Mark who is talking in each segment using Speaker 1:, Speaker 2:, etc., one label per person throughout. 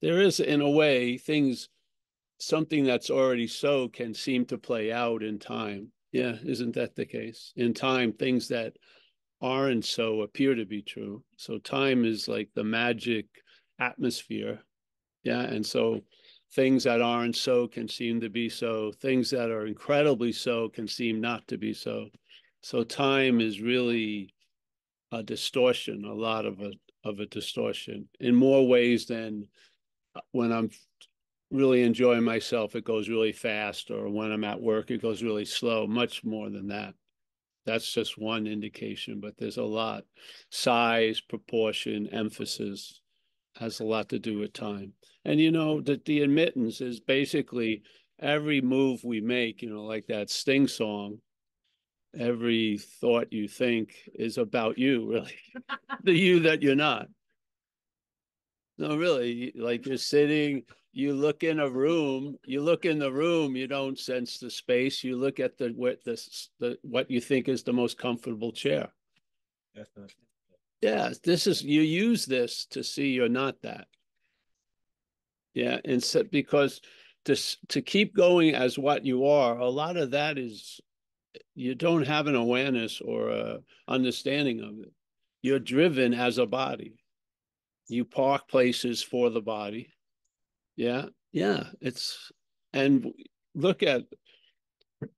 Speaker 1: there is, in a way, something that's already so can seem to play out in time. Yeah, isn't that the case? In time, things that aren't so appear to be true. So time is like the magic atmosphere. Yeah. And so things that aren't so can seem to be so. Things that are incredibly so can seem not to be so. So time is really a distortion, a lot of a distortion in more ways than when I'm really enjoying myself, it goes really fast, or when I'm at work, it goes really slow, much more than that. That's just one indication, but there's a lot. Size, proportion, emphasis has a lot to do with time. And you know that the admittance is basically every move we make, like that Sting song, every thought you think is about you, really. The you that you're not. No, really, like you're sitting, you look in a room, you look in the room, you don't sense the space. You look at what you think is the most comfortable chair. Yeah, you use this to see you're not that. Yeah, and so, because to keep going as what you are, a lot of that is you don't have an awareness or a understanding of it. You're driven as a body. You park places for the body. Yeah, yeah. And look at,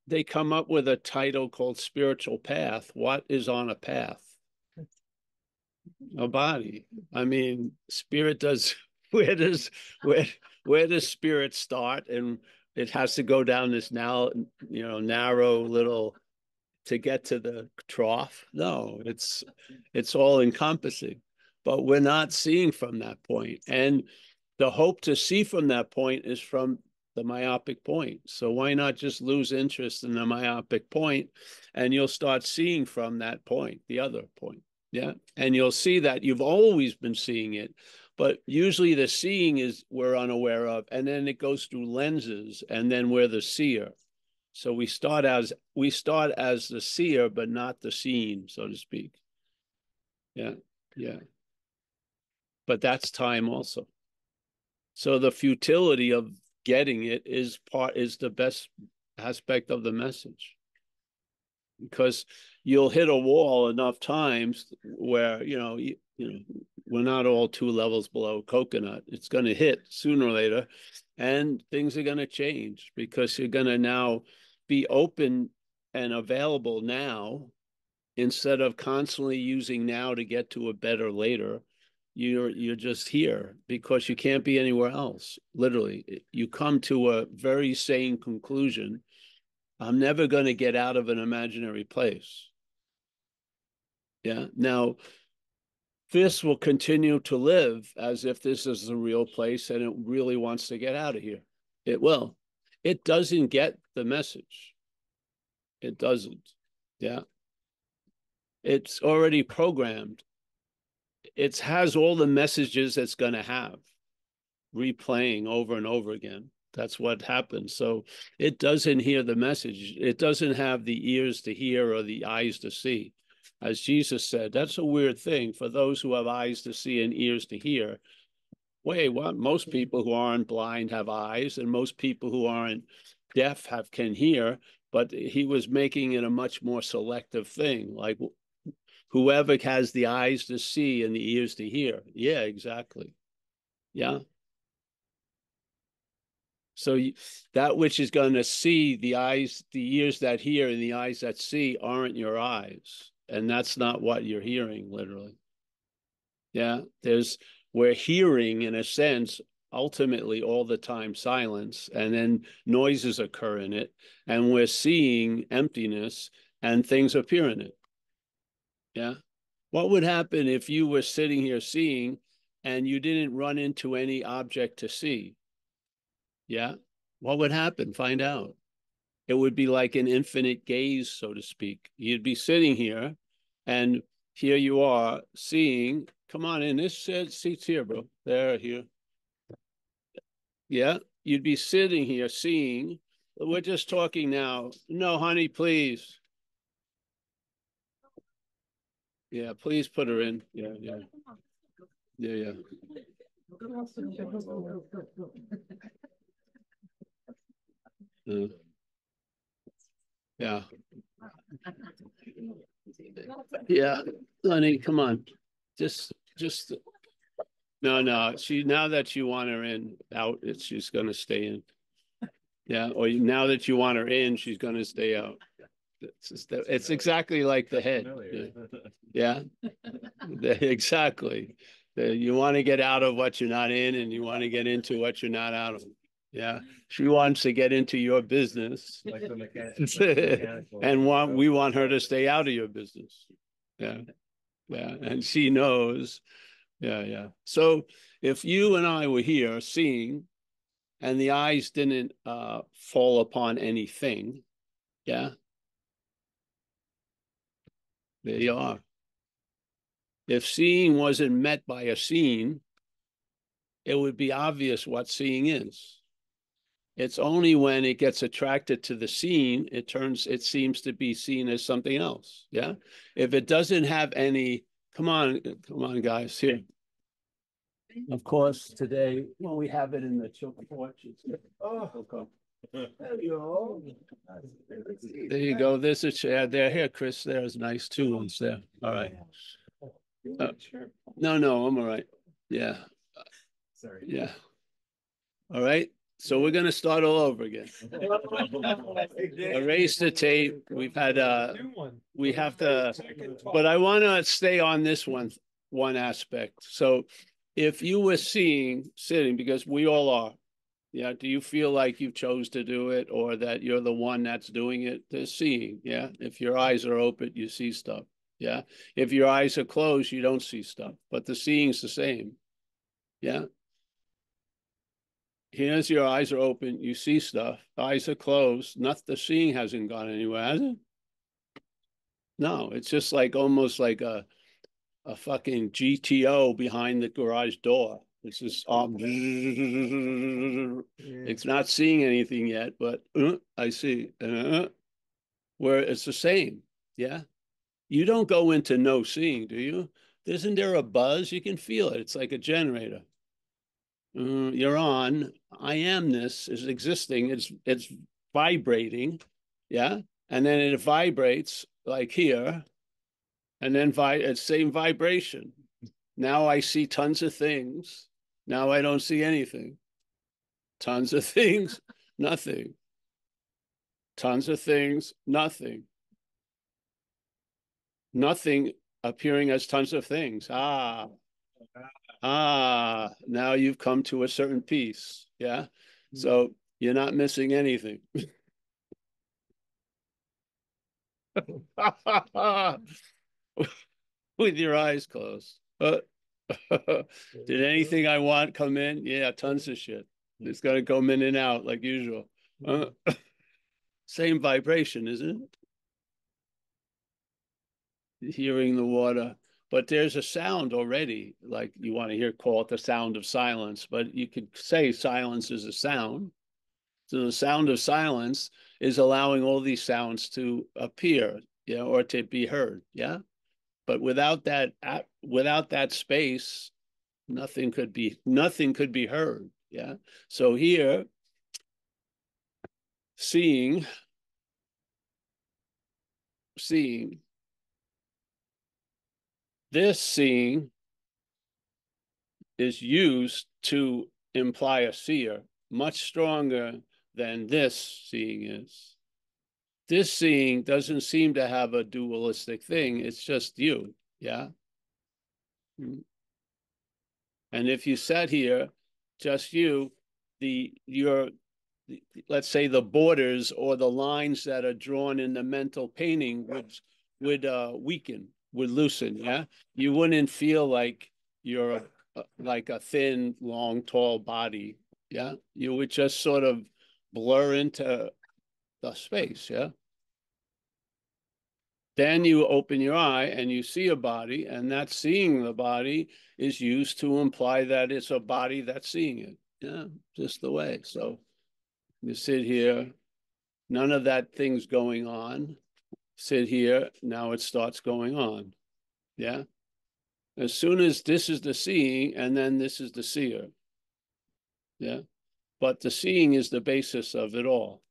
Speaker 1: they come up with a title called Spiritual Path. What is on a path? A body. I mean, spirit does, where does, where, where does spirit start? And it has to go down this now, narrow little to get to the trough. No, it's all encompassing, but we're not seeing from that point. And the hope to see from that point is from the myopic point. So why not just lose interest in the myopic point, and you'll start seeing from that point, the other point. Yeah. And you'll see that you've always been seeing it, but usually the seeing is we're unaware of, and then it goes through lenses, and then we're the seer. So we start as the seer, but not the seen, so to speak. Yeah, yeah. But that's time also. So the futility of getting it is the best aspect of the message, because you'll hit a wall enough times where we're not all 2 levels below coconut. It's going to hit sooner or later, and things are going to change because you're going to now be open and available now, instead of constantly using now to get to a better later. You're just here because you can't be anywhere else. Literally, you come to a very sane conclusion. I'm never going to get out of an imaginary place. Yeah. Now, this will continue to live as if this is the real place and it really wants to get out of here. It will. It doesn't get the message. It doesn't. Yeah. It's already programmed. It has all the messages it's going to have, replaying over and over again. That's what happens. So it doesn't hear the message. It doesn't have the ears to hear or the eyes to see. As Jesus said, that's a weird thing for those who have eyes to see and ears to hear. Wait, what? Most people who aren't blind have eyes, and most people who aren't deaf can hear. But he was making it a much more selective thing, like whoever has the eyes to see and the ears to hear. Yeah, exactly. Yeah. So that which is going to see, the ears that hear and the eyes that see aren't your eyes. And that's not what you're hearing, literally. Yeah. We're hearing, in a sense, ultimately all the time silence, and then noises occur in it. And we're seeing emptiness and things appear in it. Yeah. What would happen if you were sitting here seeing and you didn't run into any object to see? Yeah. What would happen? Find out. It would be like an infinite gaze, so to speak. You'd be sitting here, and here you are seeing. Come on in. This seat's here, bro. There, here. Yeah. You'd be sitting here seeing. We're just talking now. No, honey, please. Yeah, please put her in. Yeah, yeah. Yeah, yeah. Yeah. Yeah. Honey, come on. Just no, no. Now that you want her in out, she's gonna stay in. Yeah. Or now that you want her in, she's gonna stay out. It's exactly like the head. Yeah. Exactly. You want to get out of what you're not in, and you want to get into what you're not out of. Yeah. She wants to get into your business. Like the mechanical. And we want her to stay out of your business. Yeah. Yeah. And she knows. Yeah. Yeah. So if you and I were here seeing and the eyes didn't fall upon anything, yeah, there you are. If seeing wasn't met by a scene, it would be obvious what seeing is. It's only when it gets attracted to the scene, it seems to be seen as something else. Yeah. If it doesn't have any, come on, guys, here. Of course, today, well, we have it in the porch. Oh, okay. There you go. There you go. There's a chair there. Here, Chris. There's nice two ones there. All right. No, I'm all right. Yeah. Sorry. Yeah. All right. So we're going to start all over again. Erase the tape. We have to, but I want to stay on this one aspect. So if you were sitting, because we all are, yeah, do you feel like you chose to do it or that you're the one that's doing it? They're seeing, yeah. If your eyes are open, you see stuff. Yeah. If your eyes are closed, you don't see stuff, but the seeing's the same. Yeah. Here's your eyes are open, you see stuff. Eyes are closed. Not the seeing hasn't gone anywhere, has it? No, it's just like almost like a fucking GTO behind the garage door. It's just it's not seeing anything yet, but I see. Where it's the same. Yeah. You don't go into no seeing, do you? Isn't there a buzz? You can feel it. It's like a generator. You're on. I amness is existing. It's vibrating, yeah, and then it vibrates like here, and then it's same vibration. Now I see tons of things. Now I don't see anything. Tons of things, nothing. Tons of things, nothing. Nothing appearing as tons of things. Now you've come to a certain piece. Yeah. So you're not missing anything. With your eyes closed. Did anything I want come in? Yeah, tons of shit. It's got to come in and out like usual. Same vibration, isn't it? Hearing the water. But there's a sound already, like you want to hear, call it the sound of silence, but you could say silence is a sound. So the sound of silence is allowing all these sounds to appear, yeah, or to be heard, yeah. But without that space, nothing could be heard, yeah. So here, seeing this seeing is used to imply a seer much stronger than this seeing is. This seeing doesn't seem to have a dualistic thing. It's just you. Yeah. And if you sat here, just you, let's say the borders or the lines that are drawn in the mental painting would weaken, would loosen. Yeah. You wouldn't feel like you're like a thin, long, tall body. Yeah. You would just sort of blur into the space. Yeah. Then you open your eye and you see a body, and that seeing the body is used to imply that it's a body that's seeing it. Yeah, just the way. So you sit here, none of that thing's going on. Sit here, now it starts going on. Yeah. As soon as this is the seeing, and then this is the seer. Yeah. But the seeing is the basis of it all.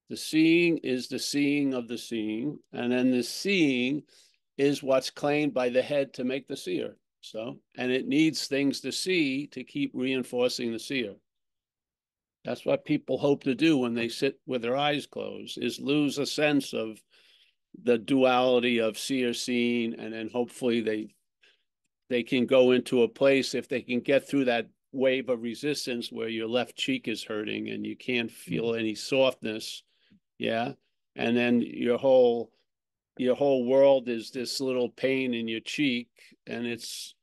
Speaker 1: The seeing is the seeing of the seeing, and then the seeing is what's claimed by the head to make the seer. So, and it needs things to see to keep reinforcing the seer. That's what people hope to do when they sit with their eyes closed, is lose a sense of the duality of seer seeing, and then hopefully they can go into a place, if they can get through that wave of resistance where your left cheek is hurting and you can't feel any softness. Yeah. And then your whole world is this little pain in your cheek, and it's,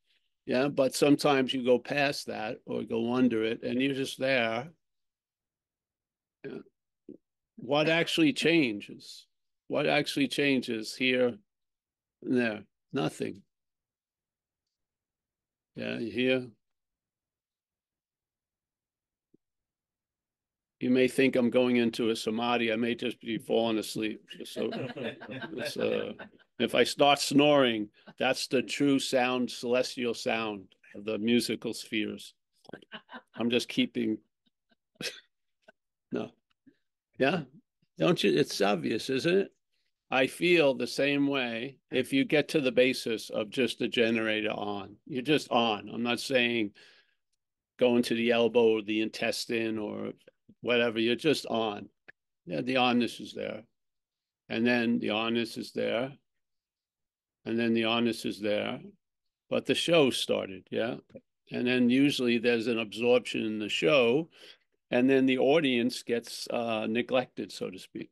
Speaker 1: yeah, but sometimes you go past that or go under it and you're just there. Yeah. What actually changes? What actually changes here and there? Nothing. Yeah, you hear? You may think I'm going into a samadhi. I may just be falling asleep. So if I start snoring, that's the true sound, celestial sound of the musical spheres. I'm just keeping. No. Yeah. Don't you? It's obvious, isn't it? I feel the same way if you get to the basis of just the generator on. You're just on. I'm not saying going to the elbow or the intestine or whatever. You're just on. Yeah, the onness is there. And then the onness is there. And then the onness is there. But the show started, yeah. And then usually there's an absorption in the show, and then the audience gets neglected, so to speak.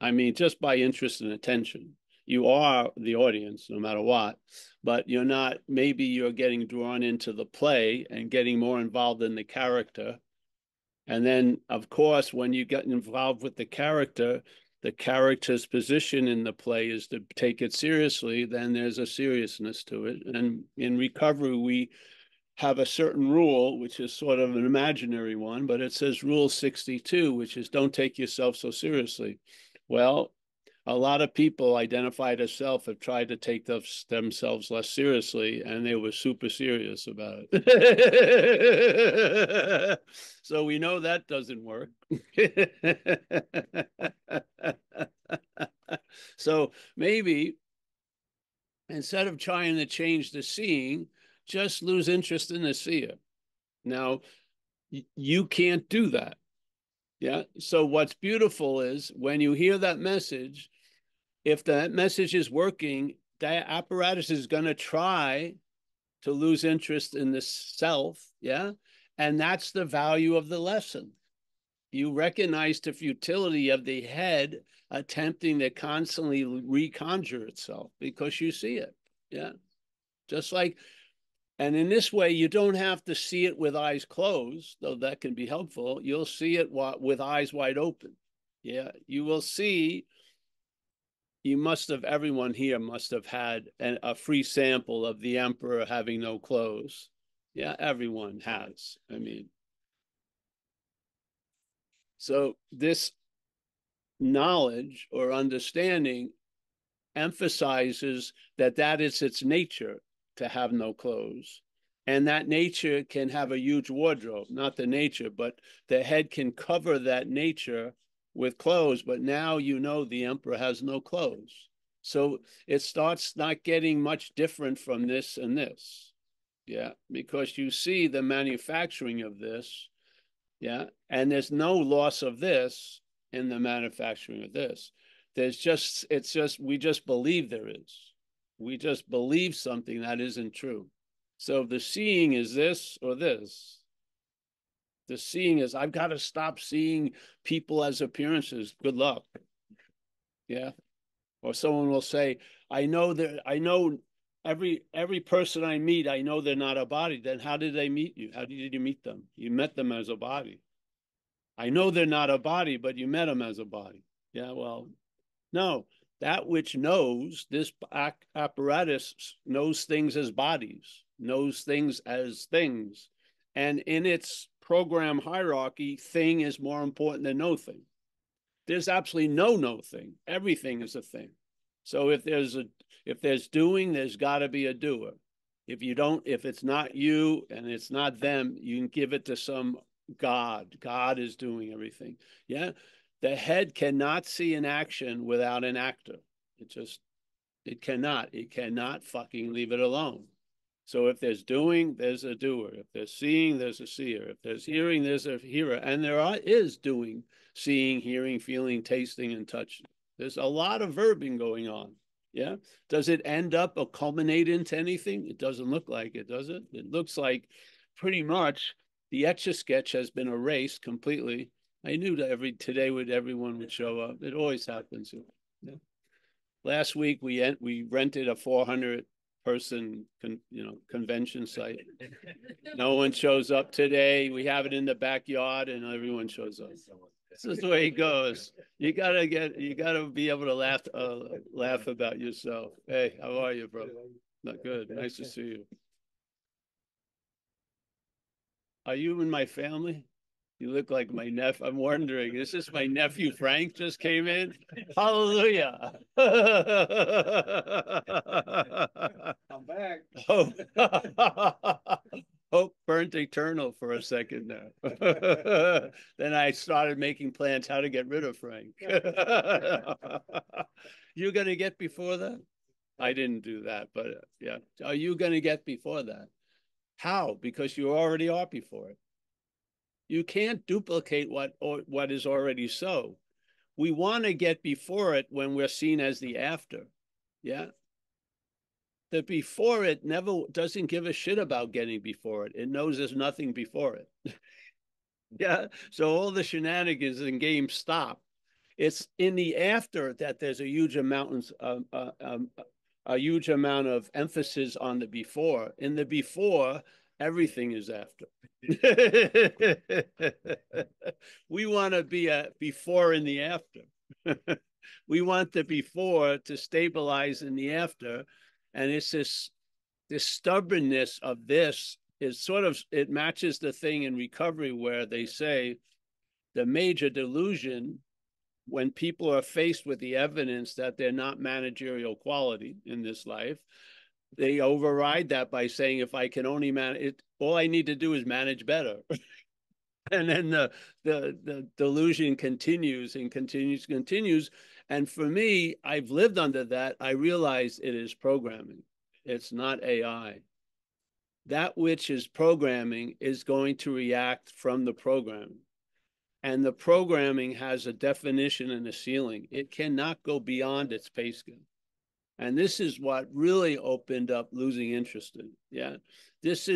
Speaker 1: I mean, just by interest and attention. You are the audience, no matter what, but you're not, maybe you're getting drawn into the play and getting more involved in the character. And then, of course, when you get involved with the character's position in the play is to take it seriously, then there's a seriousness to it. And in recovery, we have a certain rule, which is sort of an imaginary one, but it says Rule 62, which is don't take yourself so seriously. Well, a lot of people identified as self have tried to take themselves less seriously, and they were super serious about it. So we know that doesn't work. So maybe instead of trying to change the seeing, just lose interest in the seer. Now, you can't do that. Yeah. So what's beautiful is when you hear that message, if that message is working, that apparatus is going to try to lose interest in the self. Yeah. And that's the value of the lesson. You recognize the futility of the head attempting to constantly reconjure itself because you see it. Yeah. Just like, and in this way, you don't have to see it with eyes closed, though that can be helpful. You'll see it with eyes wide open. Yeah. You will see. Everyone here must have had a free sample of the emperor having no clothes. Yeah, everyone has. I mean, so this knowledge or understanding emphasizes that is its nature to have no clothes. And that nature can have a huge wardrobe, not the nature, but the head can cover that nature with clothes. But now you know the emperor has no clothes. So it starts not getting much different from this and this. Yeah, because you see the manufacturing of this. Yeah, and there's no loss of this in the manufacturing of this. We just believe there is. We just believe something that isn't true. So the seeing is this or this. The seeing is, I've got to stop seeing people as appearances. Good luck. Yeah. Or someone will say, I know every person I meet, I know they're not a body. Then how did they meet you? How did you meet them? You met them as a body. I know they're not a body, but you met them as a body. Yeah, well, no, that which knows, this apparatus knows things as bodies, knows things as things. And in its program hierarchy, thing is more important than no thing. There's absolutely no thing. Everything is a thing. So if there's doing, there's got to be a doer. If you don't, if it's not you and it's not them, you can give it to some God. God is doing everything. Yeah. The head cannot see an action without an actor. It just, it cannot. It cannot fucking leave it alone. So if there's doing, there's a doer. If there's seeing, there's a seer. If there's hearing, there's a hearer. And is doing, seeing, hearing, feeling, tasting, and touching. There's a lot of verbing going on. Yeah. Does it end up or culminate into anything? It doesn't look like it, does it? It looks like pretty much the Etch-a-Sketch has been erased completely. I knew that everyone would show up. It always happens. Yeah. Last week we rented a 400-person convention site. No one shows up today. We have it in the backyard, and everyone shows up. This is the way it goes. You gotta be able to laugh about yourself. Hey, how are you, bro? Not good. Nice to see you. Are you in my family? You look like my nephew. I'm wondering, is this my nephew Frank just came in? Hallelujah.
Speaker 2: I'm back.
Speaker 1: Hope, hope burnt eternal for a second there. Then I started making plans how to get rid of Frank. You going to get before that? I didn't do that, but yeah. Are you going to get before that? How? Because you already are before it. You can't duplicate what is already so. We want to get before it when we're seen as the after. Yeah. The before it never doesn't give a shit about getting before it. It knows there's nothing before it. Yeah. So all the shenanigans in games stop. It's in the after that there's a huge amount of emphasis on the before. In the before, everything is after. We want to be a before in the after. We want the before to stabilize in the after. And it's this stubbornness of this is sort of, it matches the thing in recovery where they say the major delusion when people are faced with the evidence that they're not managerial quality in this life, they override that by saying, if I can only manage it, all I need to do is manage better. And then the delusion continues and continues. And for me, I've lived under that. I realize it is programming. It's not AI. That which is programming is going to react from the programming. And the programming has a definition and a ceiling. It cannot go beyond its pay scale. And this is what really opened up losing interest in. Yeah. This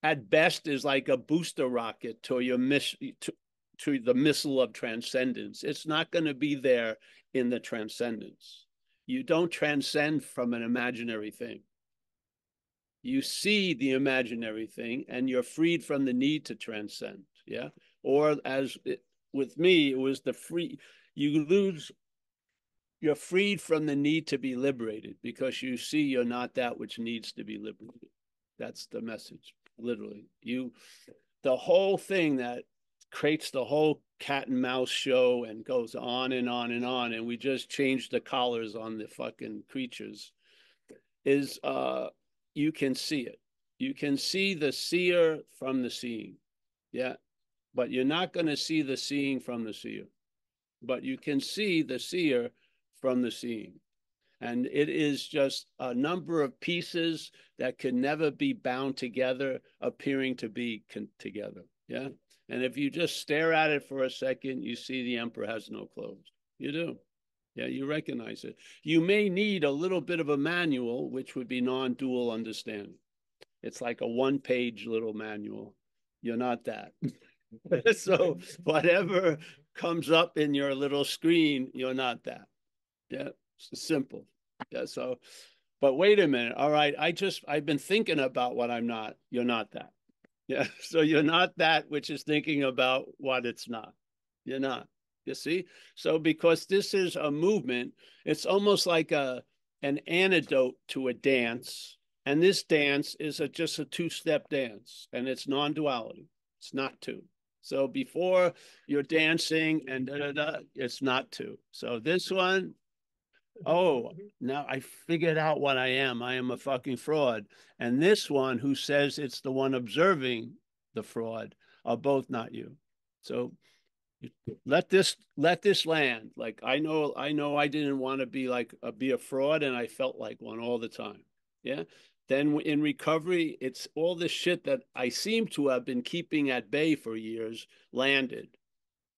Speaker 1: at best is like a booster rocket to the missile of transcendence. It's not going to be there in the transcendence. You don't transcend from an imaginary thing. You see the imaginary thing and you're freed from the need to transcend. Yeah. Or with me, it was you're freed from the need to be liberated because you see you're not that which needs to be liberated. That's the message, literally. The whole thing that creates the whole cat and mouse show and goes on and on and on, and we just changed the collars on the fucking creatures, is you can see it. You can see the seer from the seeing. Yeah. But you're not going to see the seeing from the seer. But you can see the seer from the seeing. And it is just a number of pieces that can never be bound together, appearing to be together. Yeah. And if you just stare at it for a second, you see the emperor has no clothes. You do. Yeah, you recognize it. You may need a little bit of a manual, which would be non-dual understanding. It's like a one-page little manual. You're not that. So whatever comes up in your little screen, you're not that. Yeah, it's simple. Yeah, so, but wait a minute. All right, I've been thinking about what I'm not. You're not that. Yeah, so you're not that which is thinking about what it's not. You're not. You see? So because this is a movement, it's almost like an antidote to a dance. And this dance is just a two-step dance, and it's non-duality. It's not two. So before you're dancing and da, da, da, it's not two. So this one, Oh, now I figured out what I am. I am a fucking fraud. And this one who says it's the one observing the fraud are both not you. So let this land. Like I know I didn't want to be like be a fraud, and I felt like one all the time. Yeah. Then in recovery, it's all the shit that I seem to have been keeping at bay for years landed.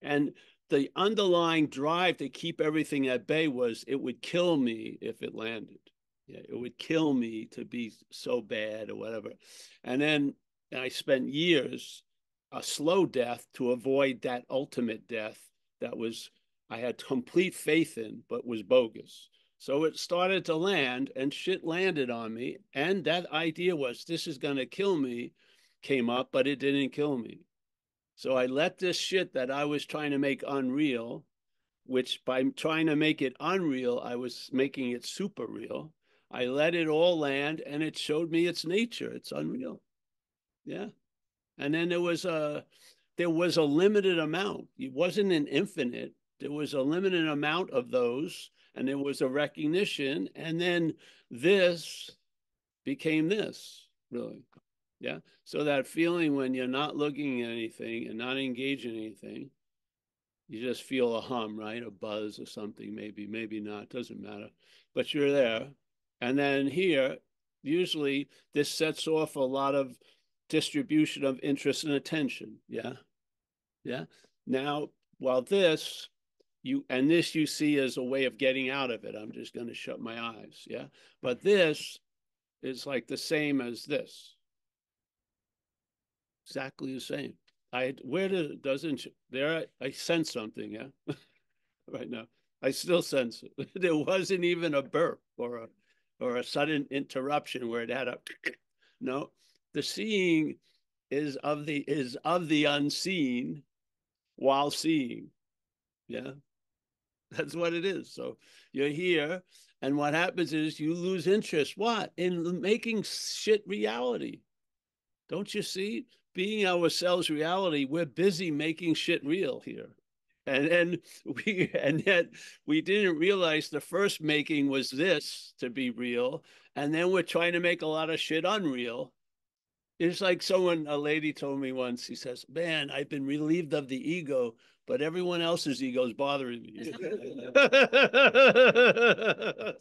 Speaker 1: And the underlying drive to keep everything at bay was it would kill me if it landed. Yeah, it would kill me to be so bad or whatever. And then I spent years a slow death to avoid that ultimate death that was I had complete faith in, but was bogus. So it started to land and shit landed on me. And that idea was this is going to kill me came up, but it didn't kill me. So I let this shit that I was trying to make unreal, which by trying to make it unreal, I was making it super real. I let it all land and it showed me its nature. It's unreal. Yeah. And then there was a limited amount. It wasn't an infinite. There was a limited amount of those, and there was a recognition. And then this became this, really. Yeah. So that feeling when you're not looking at anything and not engaging in anything, you just feel a hum, right? A buzz or something, maybe, maybe not, doesn't matter. But you're there. And then here, usually this sets off a lot of distribution of interest and attention. Yeah. Yeah. Now, while this you see as a way of getting out of it. I'm just going to shut my eyes. Yeah. But this is like the same as this. Exactly the same. Where doesn't there? I sense something. Yeah, right now I still sense it. There wasn't even a burp or a sudden interruption where it had a no. The seeing is of the unseen while seeing. Yeah, that's what it is. So you're here, and what happens is you lose interest. What in making shit reality? Don't you see? Being ourselves reality, we're busy making shit real here. And yet we didn't realize the first making was this to be real. And then we're trying to make a lot of shit unreal. It's like a lady told me once, she says, man, I've been relieved of the ego, but everyone else's ego is bothering me.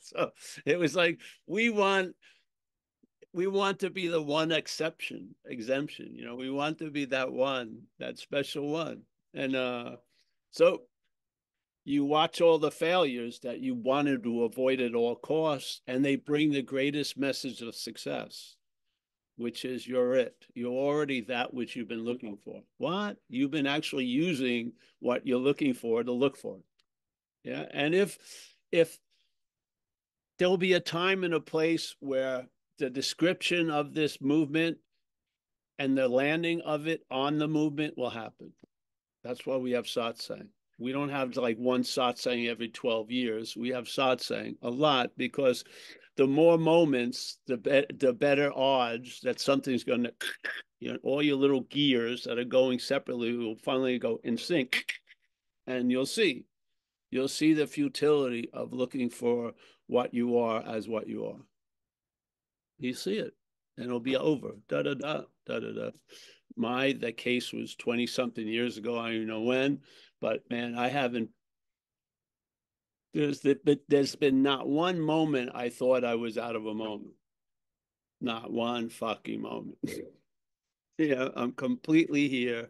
Speaker 1: So it was like we want to be the one exemption. We want to be that one, that special one. And so you watch all the failures that you wanted to avoid at all costs, and they bring the greatest message of success, which is you're it. You're already that which you've been looking for. What? You've been actually using what you're looking for to look for it. Yeah. And if there'll be a time and a place where the description of this movement and the landing of it on the movement will happen. That's why we have satsang. We don't have like one satsang every 12 years. We have satsang a lot because the more moments, the better odds that something's going to, all your little gears that are going separately will finally go in sync. And you'll see the futility of looking for what you are as what you are. You see it, and it'll be over. Da da da da da da. That case was 20 something years ago. I don't know when, but man, I haven't. There's been not one moment I thought I was out of a moment. Not one fucking moment. Yeah, I'm completely here,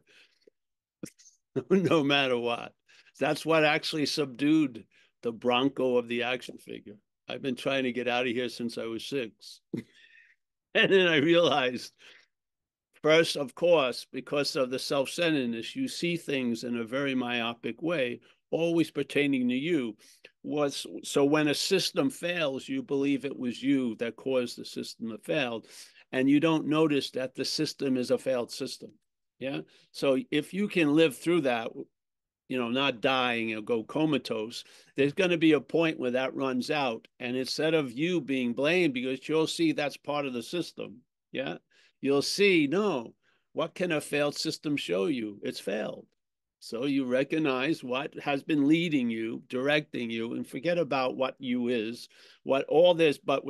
Speaker 1: no matter what. That's what actually subdued the Bronco of the action figure. I've been trying to get out of here since I was 6. And then I realized first, of course, because of the self-centeredness, you see things in a very myopic way, always pertaining to you. So when a system fails, you believe it was you that caused the system to fail, and you don't notice that the system is a failed system. Yeah. So if you can live through that, not dying or go comatose, there's going to be a point where that runs out. And instead of you being blamed, because you'll see that's part of the system. Yeah. You'll see, no, what can a failed system show you? It's failed. So you recognize what has been leading you, directing you, and forget about what you is, what all this, but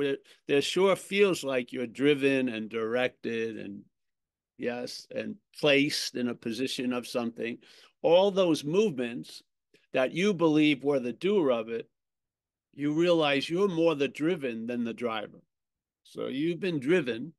Speaker 1: there sure feels like you're driven and directed and yes, and placed in a position of something. All those movements that you believe were the doer of it, you realize you're more the driven than the driver. So you've been driven.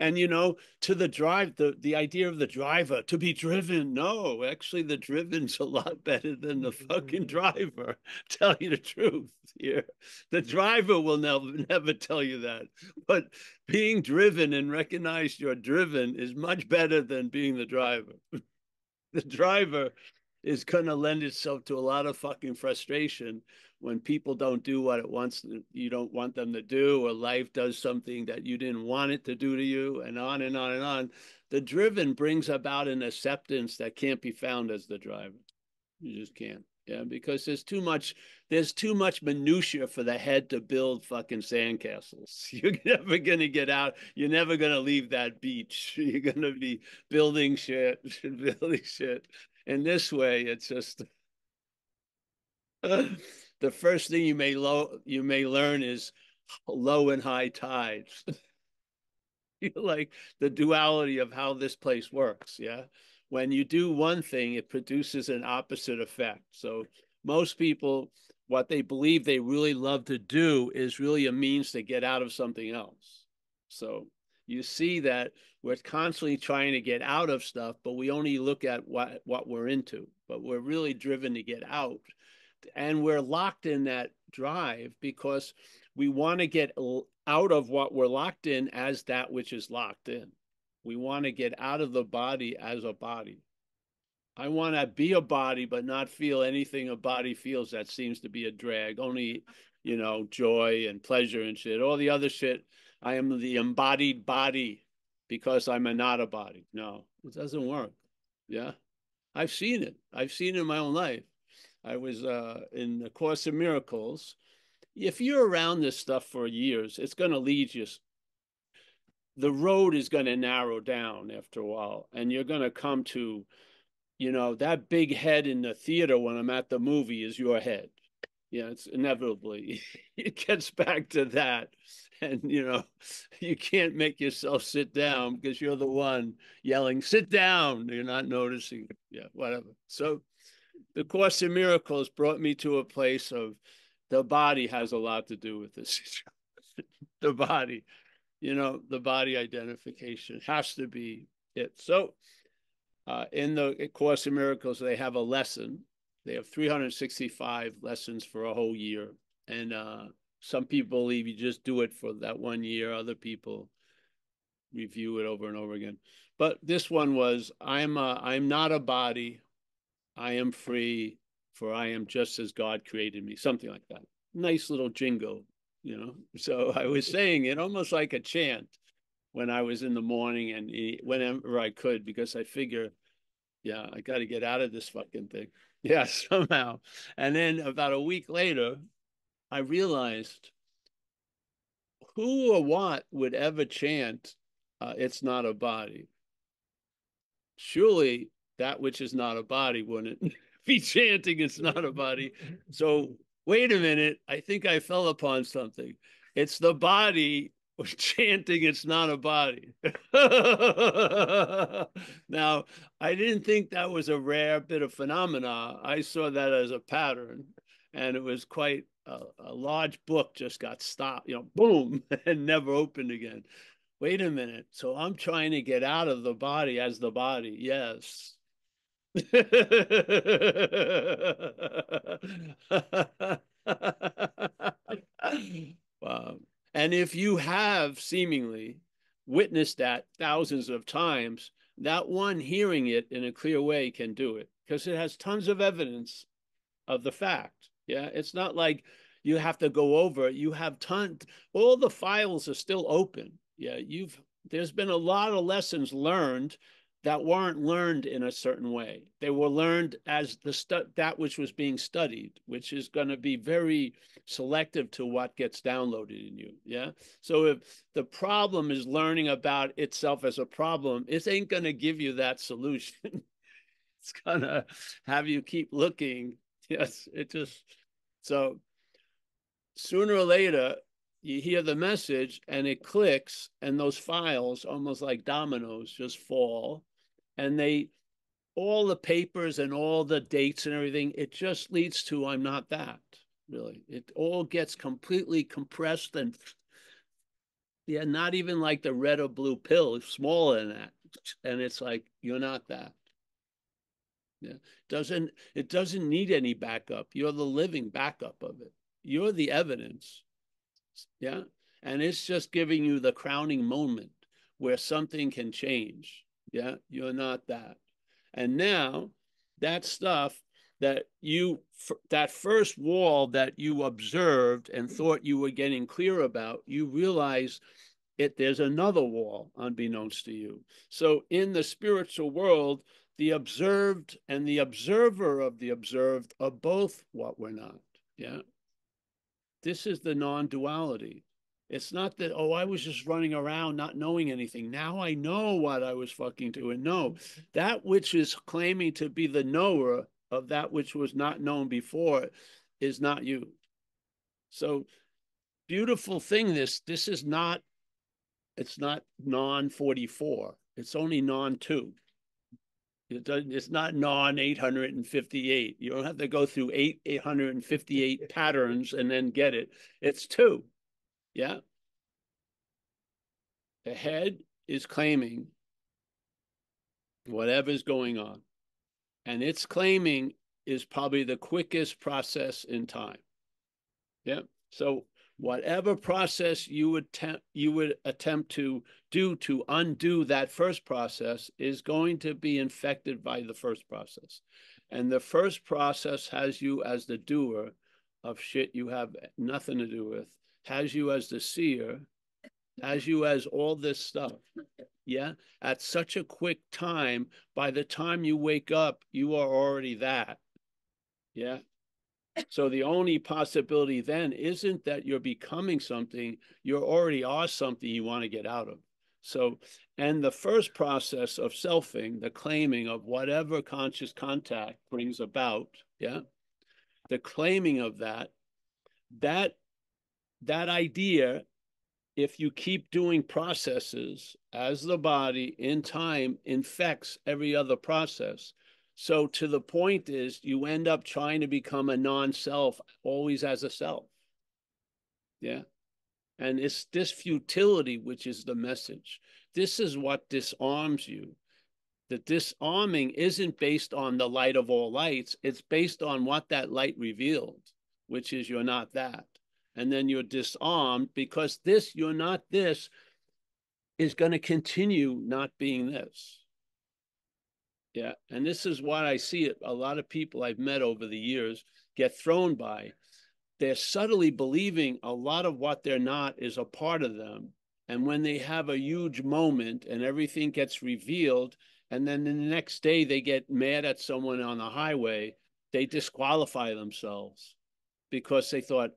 Speaker 1: And to the drive, the idea of the driver to be driven. No, actually, the driven's a lot better than the fucking driver. Tell you the truth here. The driver will never tell you that. But being driven and recognize you're driven is much better than being the driver. The driver is going to lend itself to a lot of fucking frustration when people don't do what it wants you don't want them to do, or life does something that you didn't want it to do to you, and on and on and on. The driven brings about an acceptance that can't be found as the driver. You just can't. Yeah, because there's too much minutia for the head to build fucking sandcastles. You're never gonna get out. You're never gonna leave that beach. You're gonna be building shit, building shit. And this way, it's just the first thing you may learn is low and high tides. Like the duality of how this place works. Yeah. When you do one thing, it produces an opposite effect. So most people, what they believe they really love to do is really a means to get out of something else. So you see that we're constantly trying to get out of stuff, but we only look at what we're into, but we're really driven to get out. And we're locked in that drive because we want to get out of what we're locked in as that which is locked in. We want to get out of the body as a body. I want to be a body, but not feel anything a body feels that seems to be a drag. Only, joy and pleasure and shit. All the other shit, I am the embodied body because I'm not a body. No, it doesn't work. Yeah. I've seen it. I've seen it in my own life. I was in the Course in Miracles. If you're around this stuff for years, it's going to lead you. The road is going to narrow down after a while, and you're going to come to, that big head in the theater when I'm at the movie is your head. Yeah, it's inevitably it gets back to that. And you can't make yourself sit down because you're the one yelling, sit down. You're not noticing. Yeah, whatever. So the Course in Miracles brought me to a place of the body has a lot to do with this. The body, the body identification has to be it. So in the Course in Miracles, they have a lesson. They have 365 lessons for a whole year. And some people believe you just do it for that 1 year. Other people review it over and over again. But this one was, I'm not a body. I am free, for I am just as God created me, something like that. Nice little jingle, So I was saying it almost like a chant when I was in the morning and whenever I could, because I figure, yeah, I got to get out of this fucking thing. Yeah, somehow. And then about a week later, I realized who or what would ever chant, it's not a body. Surely that which is not a body wouldn't be chanting it's not a body. So wait a minute, I think I fell upon something. It's the body chanting it's not a body. Now, I didn't think that was a rare bit of phenomena. I saw that as a pattern, and it was quite a large book just got stopped, boom, and never opened again. Wait a minute. So I'm trying to get out of the body as the body. Yes. Wow. And if you have seemingly witnessed that thousands of times, that one hearing it in a clear way can do it because it has tons of evidence of the fact. Yeah. It's not like you have to go over it. You have tons, all the files are still open. Yeah. There's been a lot of lessons learned that weren't learned in a certain way. They were learned as that which was being studied, which is going to be very selective to what gets downloaded in you. Yeah. So if the problem is learning about itself as a problem, it ain't going to give you that solution. It's gonna have you keep looking. Yes, it just so sooner or later you hear the message and it clicks, and those files, almost like dominoes, just fall, and they all the papers and all the dates and everything, it just leads to I'm not that, really. It all gets completely compressed and yeah, not even like the red or blue pill, it's smaller than that. And it's like, you're not that. Yeah. It doesn't need any backup. You're the living backup of it. You're the evidence. Yeah. And it's just giving you the crowning moment where something can change. Yeah. You're not that. And now that stuff that first wall that you observed and thought you were getting clear about, you realize there's another wall unbeknownst to you. So in the spiritual world, the observed and the observer of the observed are both what we're not. Yeah. This is the non-duality. It's not that, oh, I was just running around not knowing anything. Now I know what I was fucking doing. No, that which is claiming to be the knower of that which was not known before is not you. So beautiful thing, this is not, it's not non-44. It's only non-2. It's not non-858. You don't have to go through 858 patterns and then get it. It's 2. Yeah. The head is claiming whatever's going on. And its claiming is probably the quickest process in time. Yeah. So whatever process you would attempt to do to undo that first process is going to be infected by the first process. And the first process has you as the doer of shit you have nothing to do with, has you as the seer, has you as all this stuff. Yeah. At such a quick time, by the time you wake up, you are already that. Yeah. So the only possibility then isn't that you're becoming something, you already are something you want to get out of. So, and the first process of selfing, the claiming of whatever conscious contact brings about, yeah, the claiming of that idea, if you keep doing processes as the body in time infects every other process. So to the point is you end up trying to become a non-self always as a self. Yeah. And it's this futility, which is the message. This is what disarms you. The disarming isn't based on the light of all lights. It's based on what that light revealed, which is you're not that. And then you're disarmed because this, you're not this, is going to continue not being this. Yeah. And this is what I see it. A lot of people I've met over the years get thrown by. They're subtly believing a lot of what they're not is a part of them. And when they have a huge moment and everything gets revealed, and then the next day they get mad at someone on the highway, they disqualify themselves because they thought,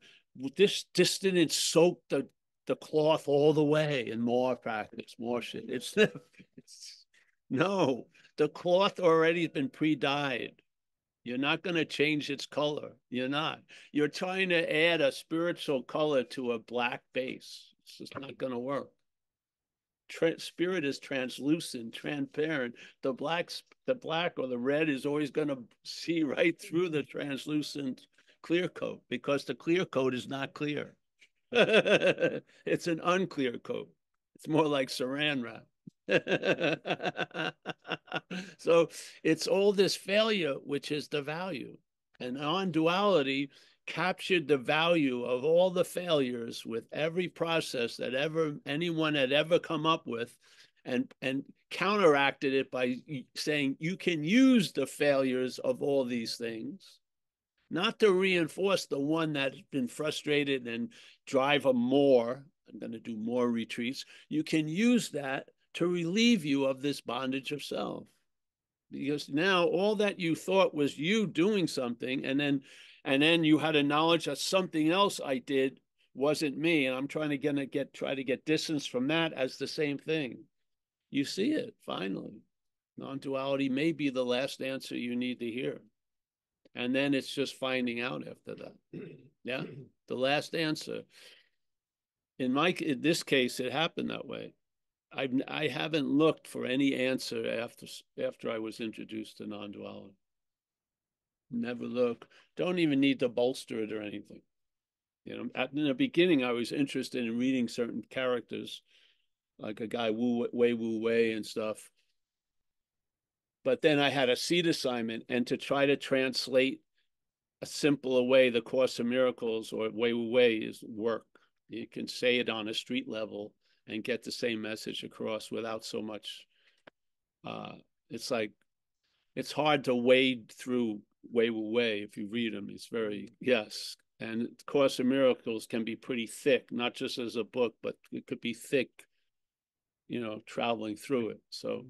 Speaker 1: this didn't soak the cloth all the way, and more practice, more shit. It's no, the cloth already has been pre-dyed. You're not going to change its color. You're not. You're trying to add a spiritual color to a black base. It's just not going to work. Spirit is translucent, transparent. The black or the red is always going to see right through the translucent clear coat because the clear coat is not clear. It's an unclear coat. It's more like saran wrap. So it's all this failure, which is the value. And non-duality captured the value of all the failures with every process that anyone had ever come up with, and counteracted it by saying you can use the failures of all these things not to reinforce the one that's been frustrated and drive them more. I'm going to do more retreats. You can use that to relieve you of this bondage of self. Because now all that you thought was you doing something, and then you had a knowledge that something else I did wasn't me, and I'm trying to try to get distance from that as the same thing. You see it finally. Non-duality may be the last answer you need to hear. And then it's just finding out after that. Yeah. The last answer. In this case, it happened that way. I haven't looked for any answer after I was introduced to non-duality. Never look. Don't even need to bolster it or anything. In the beginning, I was interested in reading certain characters, like a guy Wei Wu Wei and stuff. But then I had a seat assignment, and to try to translate a simpler way the Course of Miracles or Wei Wu Wei is work. You can say it on a street level and get the same message across without so much. It's like it's hard to wade through Wei Wu Wei if you read them. It's very yes. And Course of Miracles can be pretty thick, not just as a book, but it could be thick, traveling through it. So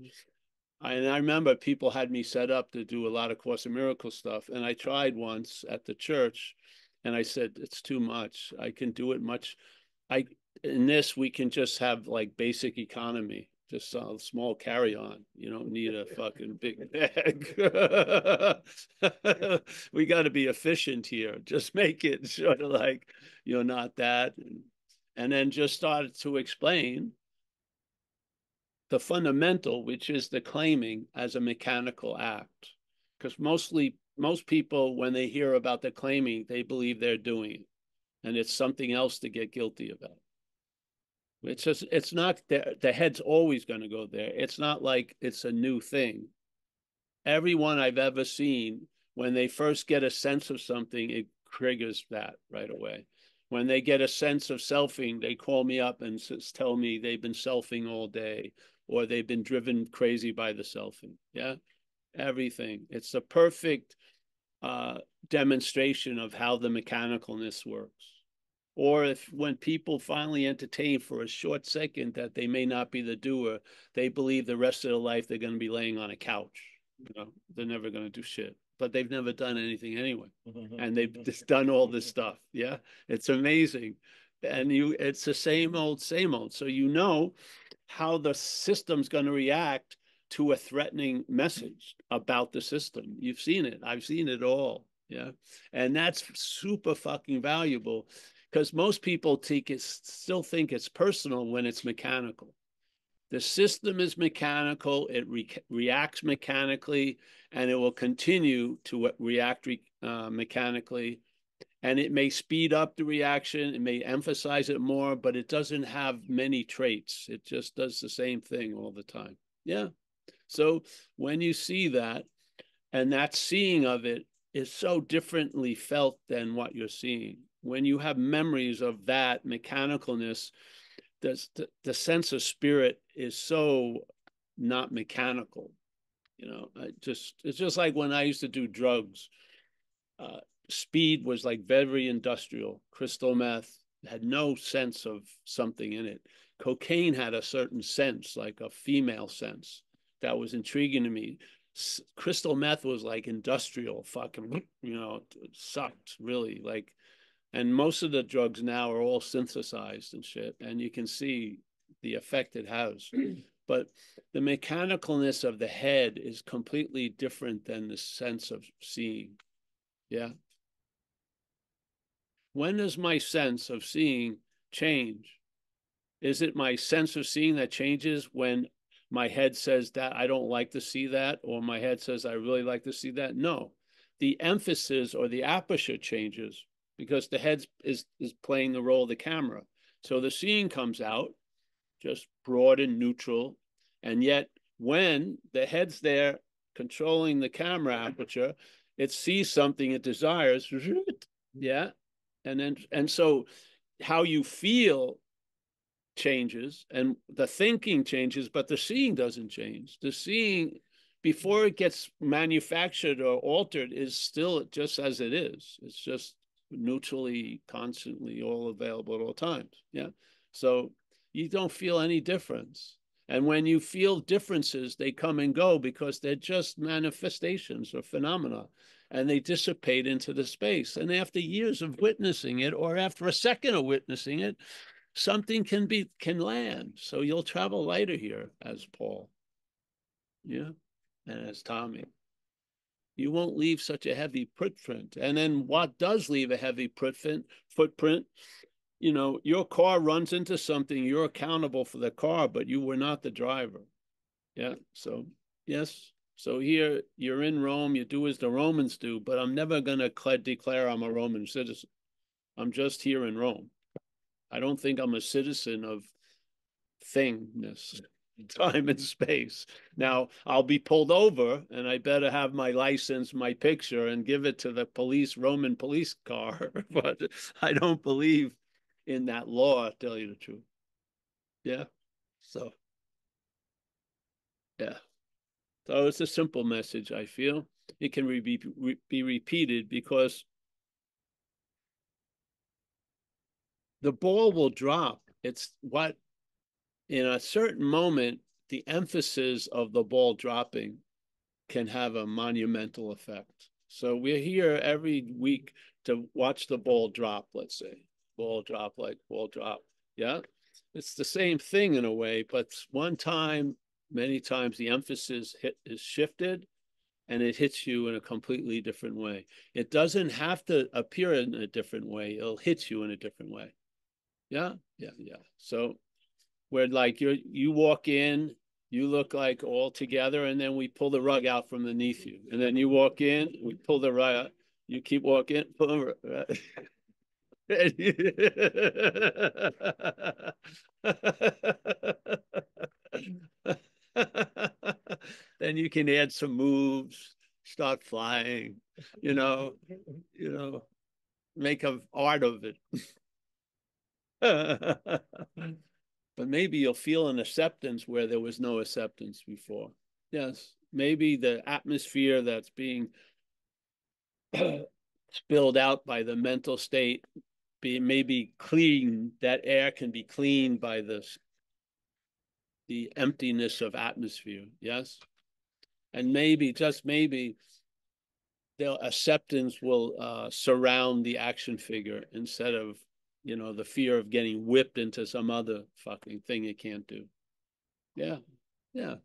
Speaker 1: and I remember people had me set up to do a lot of Course of Miracles stuff. And I tried once at the church and I said, it's too much. I can do it much. In this, we can just have like basic economy, just a small carry-on. You don't need a fucking big bag. We got to be efficient here. Just make it sort of like, not that. And then just started to explain the fundamental, which is the claiming as a mechanical act. Because most people, when they hear about the claiming, they believe they're doing it. And it's something else to get guilty about. It's not the head's always going to go there. It's not like it's a new thing. Everyone I've ever seen, when they first get a sense of something, it triggers that right away. When they get a sense of selfing, they call me up and tell me they've been selfing all day or they've been driven crazy by the selfing. Yeah, everything. It's the perfect demonstration of how the mechanicalness works. Or if when people finally entertain for a short second that they may not be the doer, they believe the rest of their life they're going to be laying on a couch. They're never going to do shit. But they've never done anything anyway. And they've just done all this stuff. Yeah. It's amazing. And it's the same old, same old. So how the system's going to react to a threatening message about the system. You've seen it. I've seen it all. Yeah. And that's super fucking valuable because most people still think it's personal when it's mechanical. The system is mechanical, it reacts mechanically, and it will continue to react mechanically. And it may speed up the reaction, it may emphasize it more, but it doesn't have many traits. It just does the same thing all the time. Yeah. So when you see that, and that seeing of it is so differently felt than what you're seeing. When you have memories of that mechanicalness, the sense of spirit is so not mechanical. It's just like when I used to do drugs. Speed was like very industrial. Crystal meth had no sense of something in it. Cocaine had a certain sense, like a female sense, that was intriguing to me. Crystal meth was like industrial, fucking, it sucked really. Like, and most of the drugs now are all synthesized and shit, and you can see the effect it has. But the mechanicalness of the head is completely different than the sense of seeing. Yeah. When does my sense of seeing change? Is it my sense of seeing that changes when my head says that I don't like to see that, or my head says I really like to see that? No. The emphasis or the aperture changes because the head is playing the role of the camera. So the seeing comes out just broad and neutral. And yet when the head's there controlling the camera aperture, it sees something it desires. Yeah. And so how you feel changes and the thinking changes, but the seeing doesn't change. The seeing, before it gets manufactured or altered, is still just as it is. It's just neutrally, constantly all available at all times. Yeah. So you don't feel any difference. And when you feel differences, they come and go because they're just manifestations or phenomena, and they dissipate into the space. And after years of witnessing it, or after a second of witnessing it, something can land. So you'll travel lighter here as Paul. Yeah. and as Tommy. You won't leave such a heavy footprint. And then what does leave a heavy footprint, your car runs into something, you're accountable for the car, but you were not the driver. Yeah. So, yes. So here you're in Rome, you do as the Romans do, but I'm never going to declare I'm a Roman citizen. I'm just here in Rome. I don't think I'm a citizen of thingness, time and space. Now, I'll be pulled over and I better have my license, my picture, and give it to the Roman police car. But I don't believe in that law, to tell you the truth. Yeah. So, yeah. So it's a simple message, I feel. It can be repeated because the ball will drop. It's what, in a certain moment, the emphasis of the ball dropping can have a monumental effect. So we're here every week to watch the ball drop, let's say. Ball drop, like ball drop. Yeah. It's the same thing in a way, but one time, many times the emphasis is shifted and it hits you in a completely different way. It doesn't have to appear in a different way. It'll hit you in a different way. Yeah. Yeah. Yeah. So where like you walk in, you look like all together, and then we pull the rug out from underneath you. And then you walk in, we pull the rug out. You keep walking, pull the rug. Then you can add some moves, start flying, you know, you know, make a art of it. But maybe you'll feel an acceptance where there was no acceptance before. Yes, maybe the atmosphere that's being spilled out by the mental state maybe clean. That air can be cleaned by the emptiness of atmosphere. Yes, and maybe just maybe the acceptance will surround the action figure instead of the fear of getting whipped into some other fucking thing it can't do. Yeah, yeah.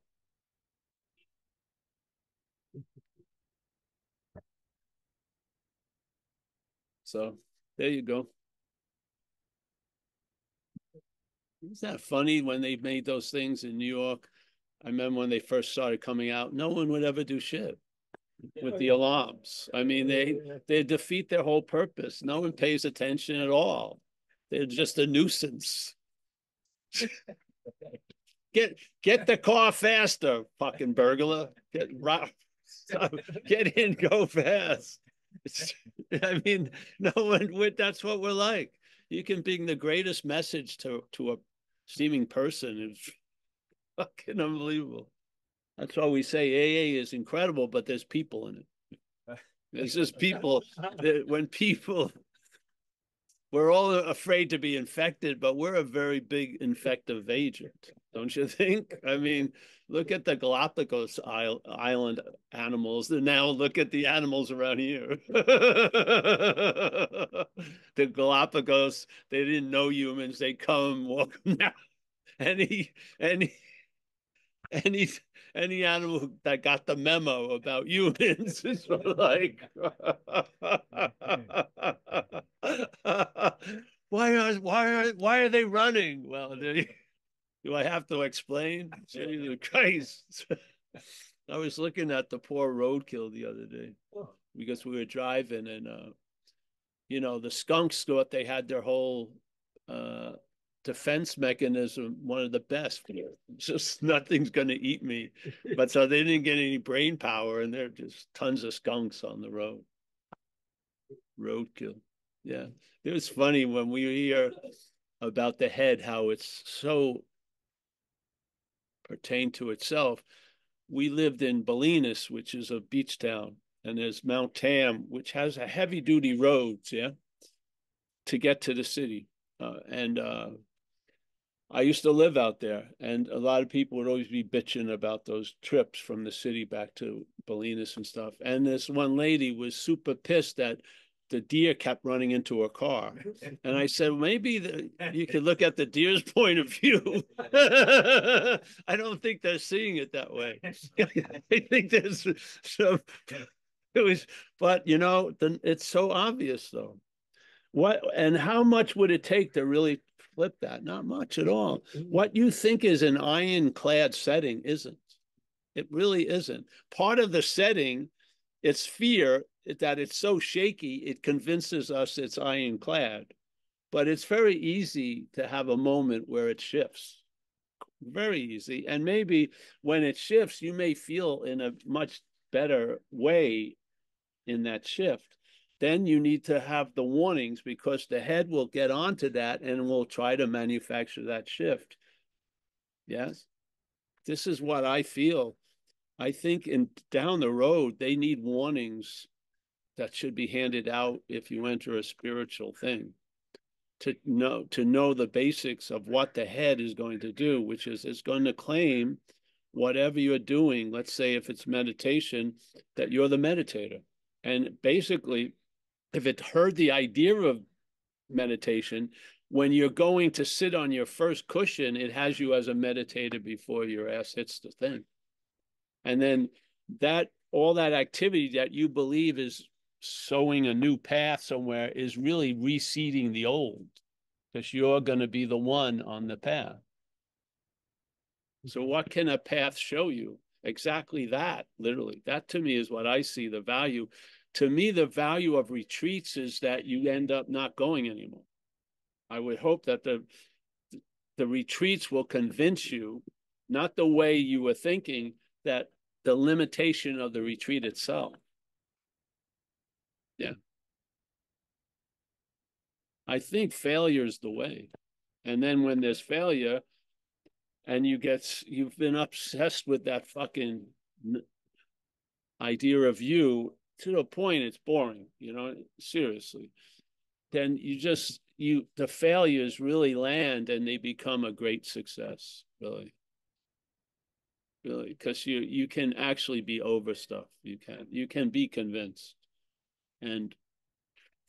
Speaker 1: So there you go. Isn't that funny when they made those things in New York? I remember when they first started coming out, no one would ever do shit with the alarms. I mean, they defeat their whole purpose. No one pays attention at all. They're just a nuisance. Get the car faster, fucking burglar. Get in, go fast. I mean, no one would. That's what we're like. You can bring the greatest message to a steaming person. It's fucking unbelievable. That's why we say AA is incredible, but there's people in it. There's just people that when people we're all afraid to be infected, but we're a very big infective agent, don't you think? I mean, look at the Galapagos Island animals, and now look at the animals around here. The Galapagos, they didn't know humans. They come, walk now. Any, any, any, any animal that got the memo about humans is like. Why are they running? Well, do I have to explain? Jesus Christ. I was looking at the poor roadkill the other day because we were driving and the skunks thought they had their whole uh defense mechanism, one of the best. Just nothing's gonna eat me. But so they didn't get any brain power and there are just tons of skunks on the road. Roadkill. Yeah. It was funny when we hear about the head, how it's so pertained to itself. We lived in Bolinas, which is a beach town, and there's Mount Tam, which has a heavy duty roads, yeah, to get to the city. And I used to live out there, and a lot of people would always be bitching about those trips from the city back to Bolinas and stuff. And this one lady was super pissed that the deer kept running into a car. And I said, maybe you could look at the deer's point of view. I don't think they're seeing it that way. I think there's some, it was, but you know, it's so obvious though. What and how much would it take to really flip that? Not much at all. What you think is an ironclad setting isn't. It really isn't. Part of the setting, it's fear that it's so shaky, it convinces us it's ironclad. But it's very easy to have a moment where it shifts. Very easy. And maybe when it shifts, you may feel in a much better way in that shift. Then you need to have the warnings because the head will get onto that and will try to manufacture that shift. Yes. This is what I feel. I think in down the road, they need warnings that should be handed out if you enter a spiritual thing to know the basics of what the head is going to do, which is it's going to claim whatever you're doing. Let's say if it's meditation, that you're the meditator. And basically, if it heard the idea of meditation, when you're going to sit on your first cushion, it has you as a meditator before your ass hits the thing. And then that all that activity that you believe is sowing a new path somewhere is really reseeding the old because you're going to be the one on the path. So what can a path show you? Exactly that, literally. That to me is what I see the value. To me, the value of retreats is that you end up not going anymore. I would hope that the retreats will convince you, not the way you were thinking, that the limitation of the retreat itself. Yeah. I think failure is the way. And then when there's failure and you've been obsessed with that fucking idea of you to the point it's boring, you know, seriously. Then the failures really land and they become a great success, really. Really, because you can actually be over stuff. You can be convinced. And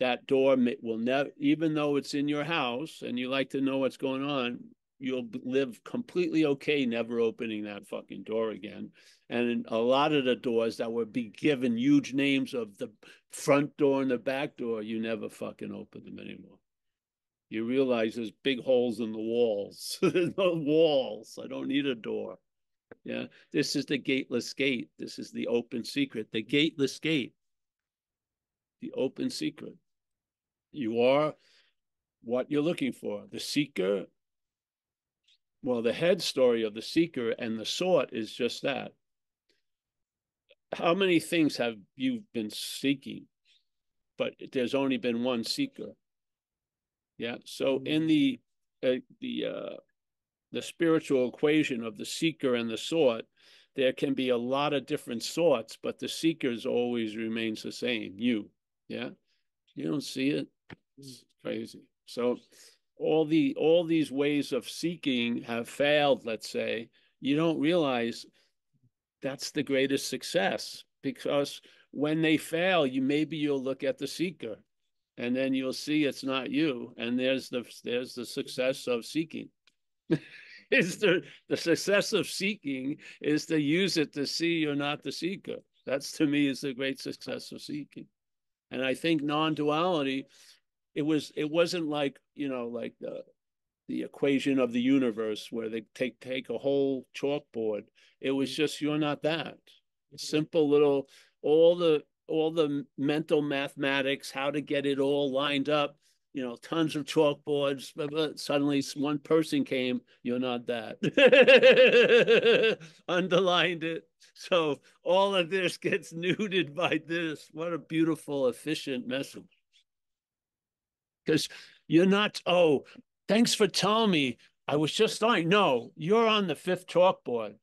Speaker 1: that door will never, even though it's in your house and you like to know what's going on, you'll live completely okay never opening that fucking door again. And a lot of the doors that would be given huge names of the front door and the back door, you never fucking open them anymore. You realize there's big holes in the walls. There's no walls. I don't need a door. Yeah, this is the gateless gate. This is the open secret, the gateless gate, the open secret. You are what you're looking for. The seeker, well, the head story of the seeker and the sought is just that. How many things have you been seeking? But there's only been one seeker. Yeah. So in the spiritual equation of the seeker and the sought, there can be a lot of different sorts, but the seekers always remains the same. You, yeah, you don't see it. It's crazy. So all these ways of seeking have failed. Let's say you don't realize that's the greatest success because when they fail, maybe you'll look at the seeker, and then you'll see it's not you, and there's the success of seeking. Is the success of seeking is to use it to see you're not the seeker. That's to me is the great success of seeking. And I think non-duality, it wasn't like, you know, like the equation of the universe where they take a whole chalkboard. It was just you're not that. Simple little all the mental mathematics, how to get it all lined up, you know, tons of chalkboards, but suddenly one person came, you're not that. Underlined it. So all of this gets neutered by this. What a beautiful, efficient message. Because you're not, oh, thanks for telling me. I was just starting. No, you're on the fifth chalkboard.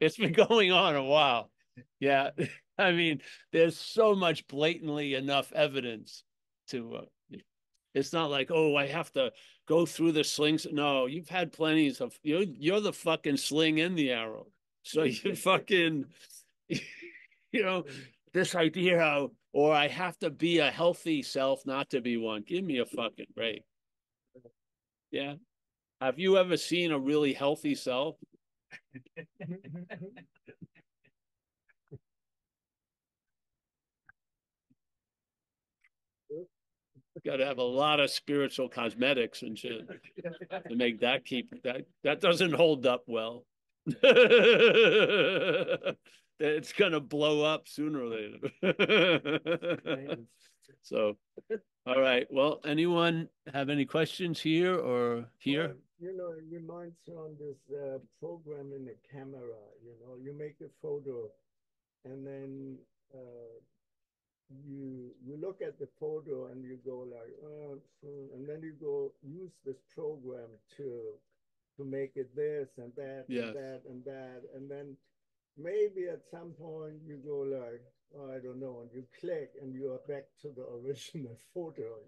Speaker 1: It's been going on a while. Yeah. I mean, there's so much blatantly enough evidence to, it's not like, oh, I have to go through the slings. No, you've had plenty of, you're the fucking sling and the arrow. So you fucking, you know, this idea how, or I have to be a healthy self not to be one. Give me a fucking break. Yeah. Have you ever seen a really healthy self? Got to have a lot of spiritual cosmetics and shit to make that keep that. That doesn't hold up well. It's gonna blow up sooner or later. So, all right. Well, anyone have any questions here or here?
Speaker 2: It reminds me on this program in the camera. You make a photo, and then you look at the photo and you go like, and then you go use this program to make it this and that and
Speaker 1: Yes.
Speaker 2: that and that, and then maybe at some point you go like, oh, I don't know, and you click and you are back to the original photo.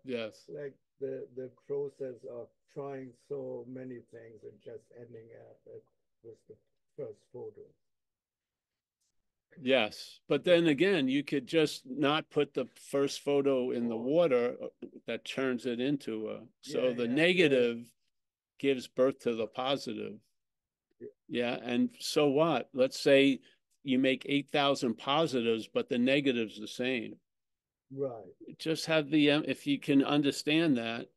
Speaker 1: Yes.
Speaker 2: Like the process of trying so many things and just ending up with the first photo.
Speaker 1: Yes. But then again, you could just not put the first photo in the water that turns it into a. So the negative gives birth to the positive. Yeah. And so what? Let's say you make 8,000 positives, but the negative's the same.
Speaker 2: Right.
Speaker 1: Just have the, if you can understand that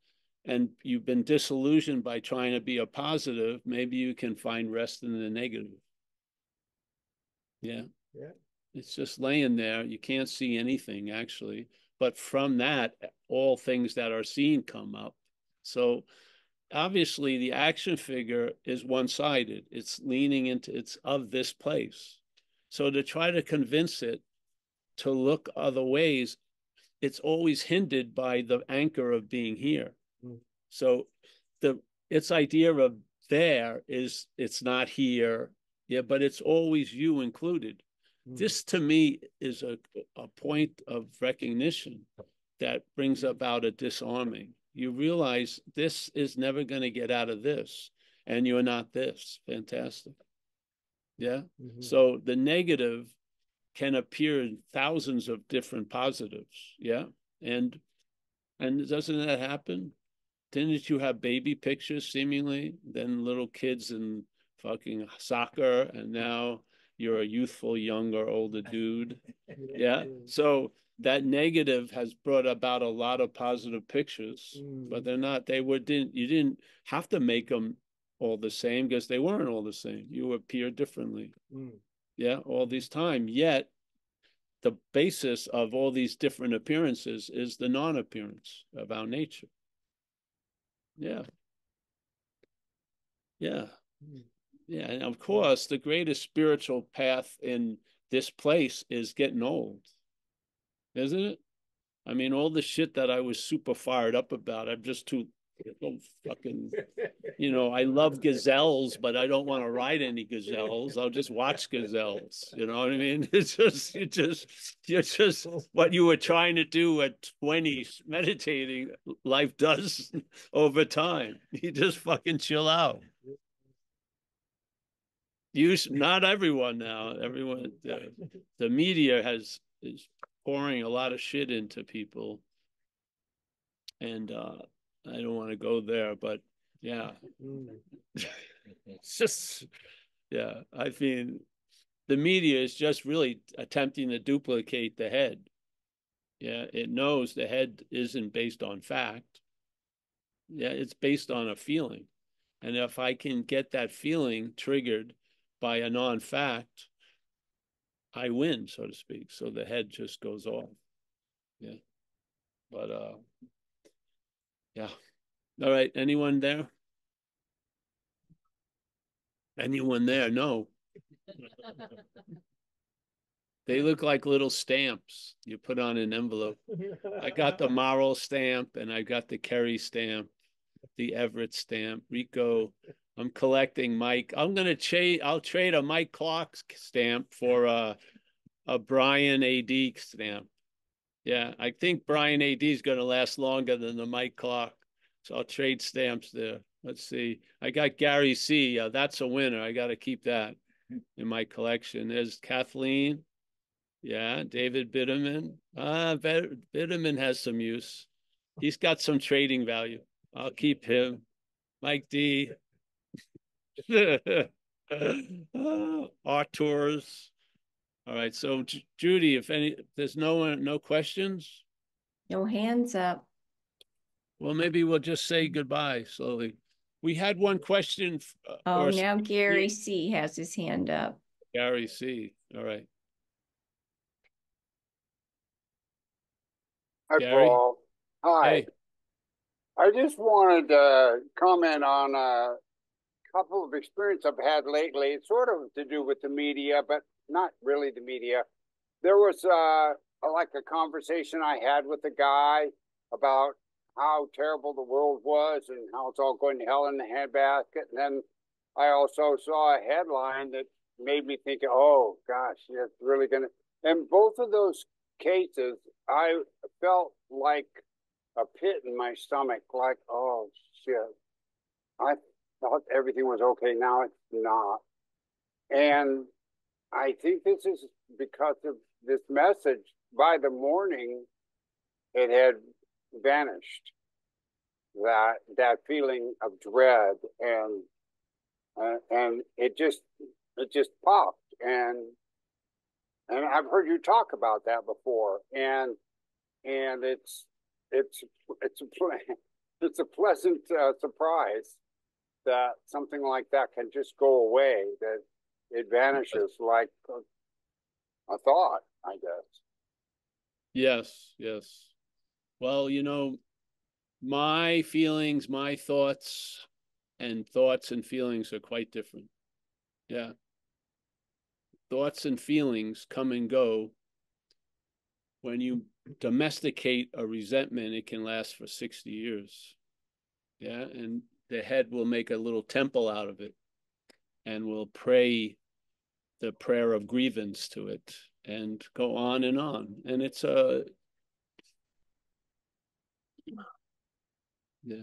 Speaker 1: and you've been disillusioned by trying to be a positive, maybe you can find rest in the negative. Yeah.
Speaker 2: Yeah.
Speaker 1: It's just laying there. You can't see anything actually. But from that, all things that are seen come up. So obviously the action figure is one-sided. It's leaning into, it's of this place. So to try to convince it to look other ways, it's always hindered by the anchor of being here. Mm. So the its idea of there is it's not here, yeah, but it's always you included. Mm. This to me is a point of recognition that brings about a disarming. You realize this is never going to get out of this, and you're not this. Fantastic. Yeah. Mm-hmm. So the negative can appear in thousands of different positives. Yeah. And doesn't that happen? Didn't you have baby pictures seemingly? Then little kids in fucking soccer, and now you're a youthful, younger, older dude. Yeah. So that negative has brought about a lot of positive pictures, but they're not, you didn't have to make them all the same because they weren't all the same. You appear differently. Yeah, all this time. Yet the basis of all these different appearances is the non-appearance of our nature. Yeah. Yeah. Yeah. And of course, the greatest spiritual path in this place is getting old, isn't it? I mean, all the shit that I was super fired up about, I'm just too fucking, I love gazelles, but I don't want to ride any gazelles. I'll just watch gazelles. You know what I mean? You're just what you were trying to do at 20 meditating, life does over time. You just fucking chill out. Not everyone now. Everyone, the media is pouring a lot of shit into people. And I don't want to go there, but yeah. It's just, yeah. I mean, the media is just really attempting to duplicate the head. Yeah, it knows the head isn't based on fact. Yeah, it's based on a feeling. And if I can get that feeling triggered by a non-fact, I win, so to speak. So the head just goes off. Yeah. But yeah. All right. Anyone there? Anyone there? No. They look like little stamps you put on an envelope. I got the Morrow stamp and I got the Kerry stamp, the Everett stamp, Rico. I'm collecting Mike. I'll trade a Mike Clark stamp for a Brian AD stamp. Yeah, I think Brian AD is going to last longer than the Mike Clark. So I'll trade stamps there. Let's see. I got Gary C. That's a winner. I got to keep that in my collection. There's Kathleen. Yeah, David Bitterman. Bitterman has some use. He's got some trading value. I'll keep him. Mike D. Arturs. All right. So Judy, if there's no questions,
Speaker 3: No hands up.
Speaker 1: well, maybe we'll just say goodbye slowly. We had one question.
Speaker 3: Oh, now Gary C has his hand up.
Speaker 1: Gary C. All right.
Speaker 4: Hi,
Speaker 1: Gary.
Speaker 4: Paul. Hi.
Speaker 1: Hey.
Speaker 4: I just wanted to comment on a couple of experiences I've had lately. It's sort of to do with the media, but not really the media. There was like a conversation I had with a guy about how terrible the world was and how it's all going to hell in the handbasket. And then I also saw a headline that made me think, oh gosh, it's really going to. And both of those cases, I felt like a pit in my stomach, like, oh shit, I thought everything was okay. Now it's not. And I think this is because of this message. By the morning, it had vanished. That feeling of dread and it just popped and I've heard you talk about that before and it's it's a it's a pleasant surprise that something like that can just go away, that it vanishes like a thought, I guess.
Speaker 1: Yes, yes. Well, my feelings, my thoughts and feelings are quite different. Yeah. Thoughts and feelings come and go. When you domesticate a resentment, it can last for 60 years. Yeah. And the head will make a little temple out of it and will pray the prayer of grievance to it and go on and on. And it's yeah.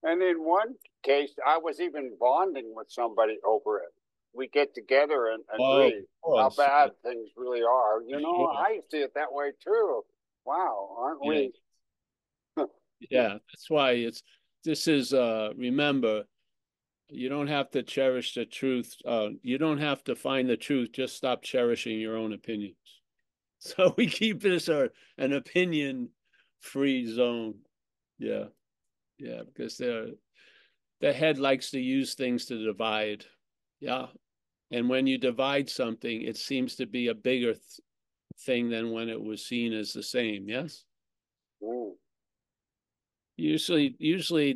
Speaker 4: And in one case, I was even bonding with somebody over it. We get together and
Speaker 1: Oh,
Speaker 4: agree
Speaker 1: of
Speaker 4: how
Speaker 1: course.
Speaker 4: bad things really are. You know,
Speaker 1: Sure.
Speaker 4: I see it that way too. Wow, aren't
Speaker 1: Yeah.
Speaker 4: we?
Speaker 1: Yeah. That's why this is remember, you don't have to cherish the truth. You don't have to find the truth. Just stop cherishing your own opinions. So we keep this an opinion free zone. Yeah. Yeah. Because the head likes to use things to divide. Yeah. And when you divide something, it seems to be a bigger thing than when it was seen as the same. Yes.
Speaker 4: Mm.
Speaker 1: Usually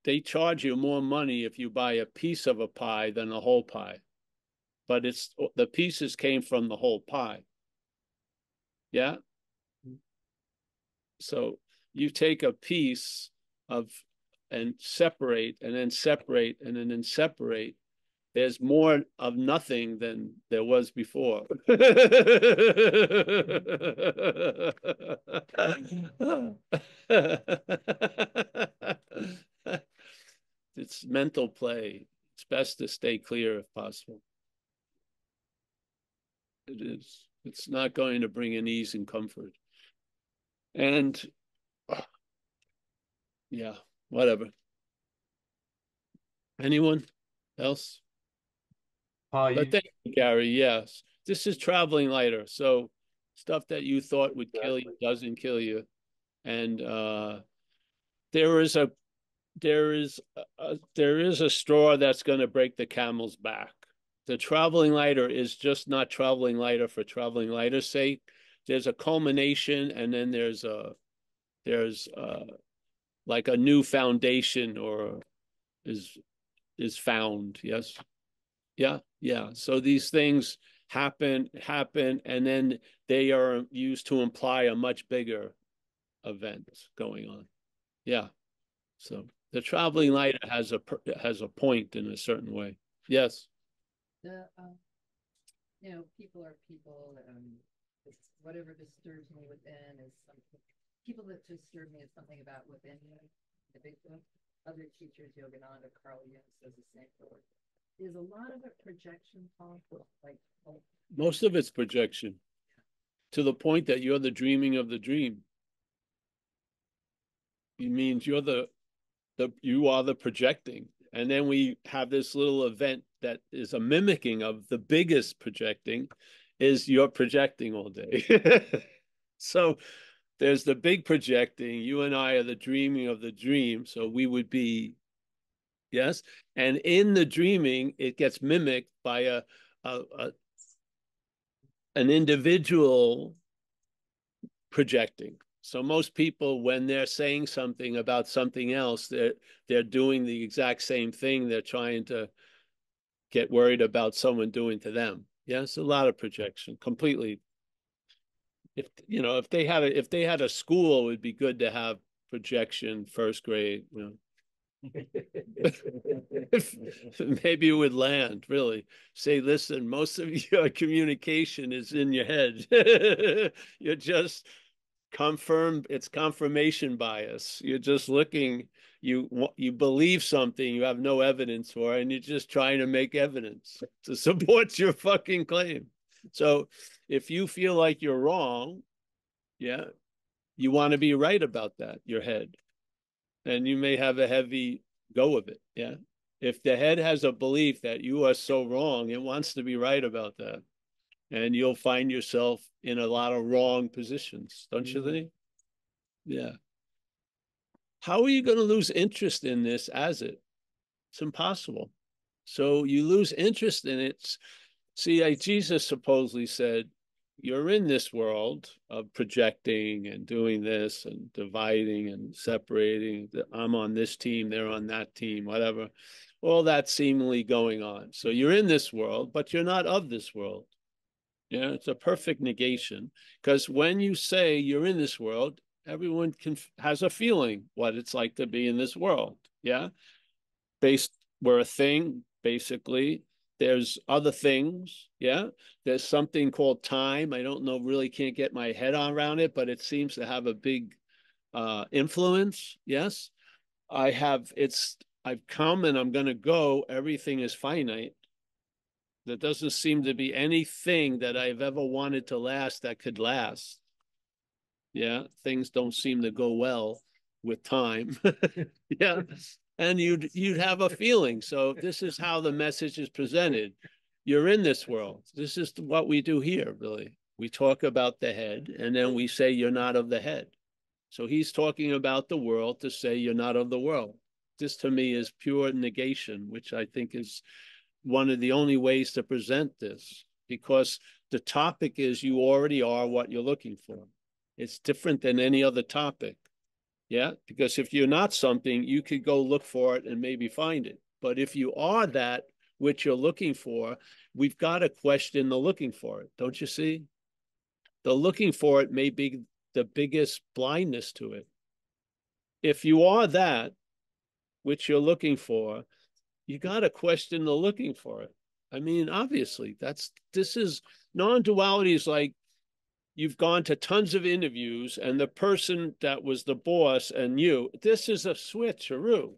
Speaker 1: they charge you more money if you buy a piece of a pie than a whole pie. But it's the pieces came from the whole pie. Yeah. So you take a piece of and separate and then separate and then separate. There's more of nothing than there was before. It's mental play. It's best to stay clear if possible. It is. It's not going to bring an ease and comfort. And yeah, whatever. Anyone else? But thank you, Gary. Yes, this is traveling lighter. So stuff that you thought would kill you
Speaker 4: Exactly.
Speaker 1: doesn't kill you. And there is a there is a straw that's going to break the camel's back. The traveling lighter is just not traveling lighter for traveling lighter's sake. There's a culmination, and then there's like a new foundation or is is found. Yes. Yeah, yeah. So these things happen, and then they are used to imply a much bigger event going on. Yeah. So the traveling lighter has a point in a certain way. Yes.
Speaker 5: The people are people, and whatever disturbs me within is something. People that disturb me is something about within you, the big book. Other teachers, Yogananda, Carl Jung says the same thing. There's a lot of it projection, Paul, like
Speaker 1: Most of it's projection. to the point that you're the dreaming of the dream. It means you are the projecting. And then we have this little event that is a mimicking of the biggest projecting, is you're projecting all day. So there's the big projecting. You and I are the dreaming of the dream. So we would be, yes. And in the dreaming, it gets mimicked by an individual projecting. So most people, when they're saying something about something else, they're doing the exact same thing. They're trying to get worried about someone doing to them. Yes, a lot of projection, completely. If they had a school, it would be good to have projection first grade. Maybe it would land, really. Say, listen, most of your communication is in your head. You're just it's confirmation bias. You're just looking, you believe something you have no evidence for, and you're just trying to make evidence to support your fucking claim. So if you feel like you're wrong, yeah, you want to be right about that, your head. And you may have a heavy go of it. Yeah. If the head has a belief that you are so wrong, it wants to be right about that. And you'll find yourself in a lot of wrong positions, don't you think? Yeah. How are you going to lose interest in this as it? It's impossible. So you lose interest in it. See, like Jesus supposedly said, you're in this world of projecting and doing this and dividing and separating. I'm on this team, they're on that team, whatever. All that seemingly going on. So you're in this world, but you're not of this world. Yeah, it's a perfect negation, because when you say you're in this world, everyone has a feeling what it's like to be in this world. Yeah, we're a thing, basically. There's other things. Yeah, there's something called time. I don't know, really can't get my head around it, but it seems to have a big influence. Yes, I've come and I'm going to go. Everything is finite. There doesn't seem to be anything that I've ever wanted to last that could last. Yeah, things don't seem to go well with time. Yeah, and you'd have a feeling. So this is how the message is presented. You're in this world. This is what we do here, really. We talk about the head, and then we say you're not of the head. So he's talking about the world to say you're not of the world. This to me is pure negation, which I think is one of the only ways to present this, because the topic is you already are what you're looking for. It's different than any other topic. Yeah, because if you're not something, you could go look for it and maybe find it. But if you are that which you're looking for, we've got to question the looking for it. Don't you see? The looking for it may be the biggest blindness to it. If you are that which you're looking for, you got to question the looking for it. I mean, obviously, this is non-duality is like you've gone to tons of interviews and the person that was the boss and this is a switcheroo.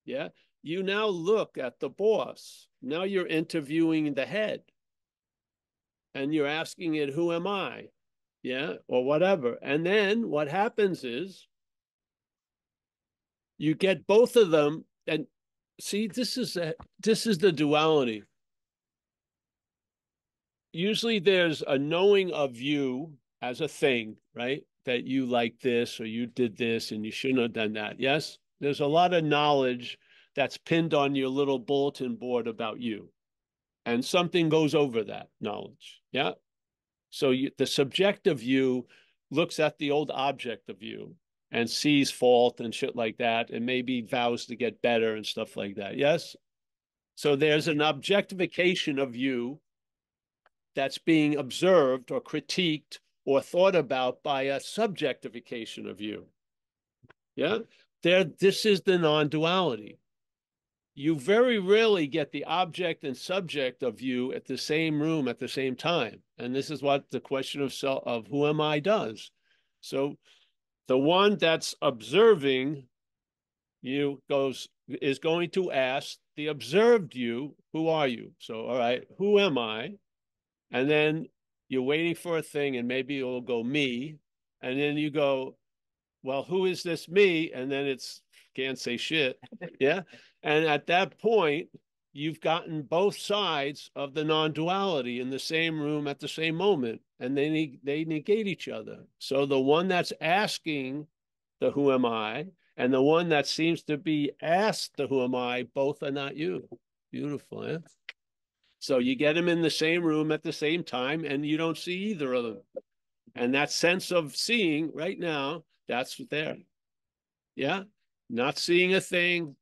Speaker 1: Yeah. You now look at the boss. Now you're interviewing the head and you're asking it, who am I? Yeah. Or whatever. And then what happens is you get both of them. And see, this is the duality. Usually there's a knowing of you as a thing, right? That you like this or you did this and you shouldn't have done that. Yes? There's a lot of knowledge that's pinned on your little bulletin board about you. And something goes over that knowledge. Yeah? So the subjective you looks at the old object of you and sees fault and shit like that and maybe vows to get better and stuff like that. Yes? So there's an objectification of you that's being observed or critiqued or thought about by a subjectification of you. Yeah, this is the non-duality. You very rarely get the object and subject of you at the same room at the same time. And this is what the question of who am I does. So the one that's observing you is going to ask the observed you, who are you? So, all right, who am I? And then You're waiting for a thing, and maybe it'll go me, and then you go, well, who is this me? And then it's can't say shit. Yeah. And at that point, you've gotten both sides of the non-duality in the same room at the same moment, and they negate each other. So the one that's asking the who am I, and the one that seems to be asked the who am I, both are not you. Beautiful, eh? So you get them in the same room at the same time, and you don't see either of them. And that sense of seeing right now, that's there. Yeah. Not seeing a thing,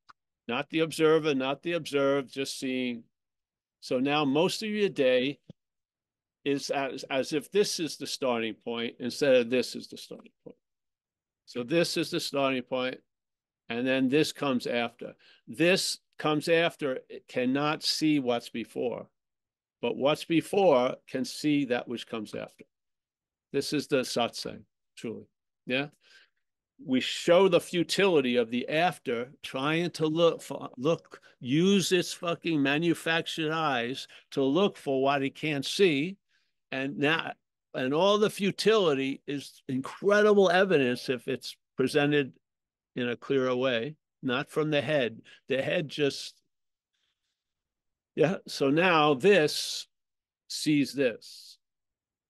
Speaker 1: not the observer, not the observed, just seeing. So now most of your day is as if this is the starting point instead of this is the starting point. So this is the starting point, and then this comes after. This comes after, it cannot see what's before, but what's before can see that which comes after. This is the satsang, truly. Yeah. We show the futility of the after trying to use its fucking manufactured eyes to look for what it can't see. And all the futility is incredible evidence if it's presented in a clearer way, not from the head. The head just, yeah. So now this sees this.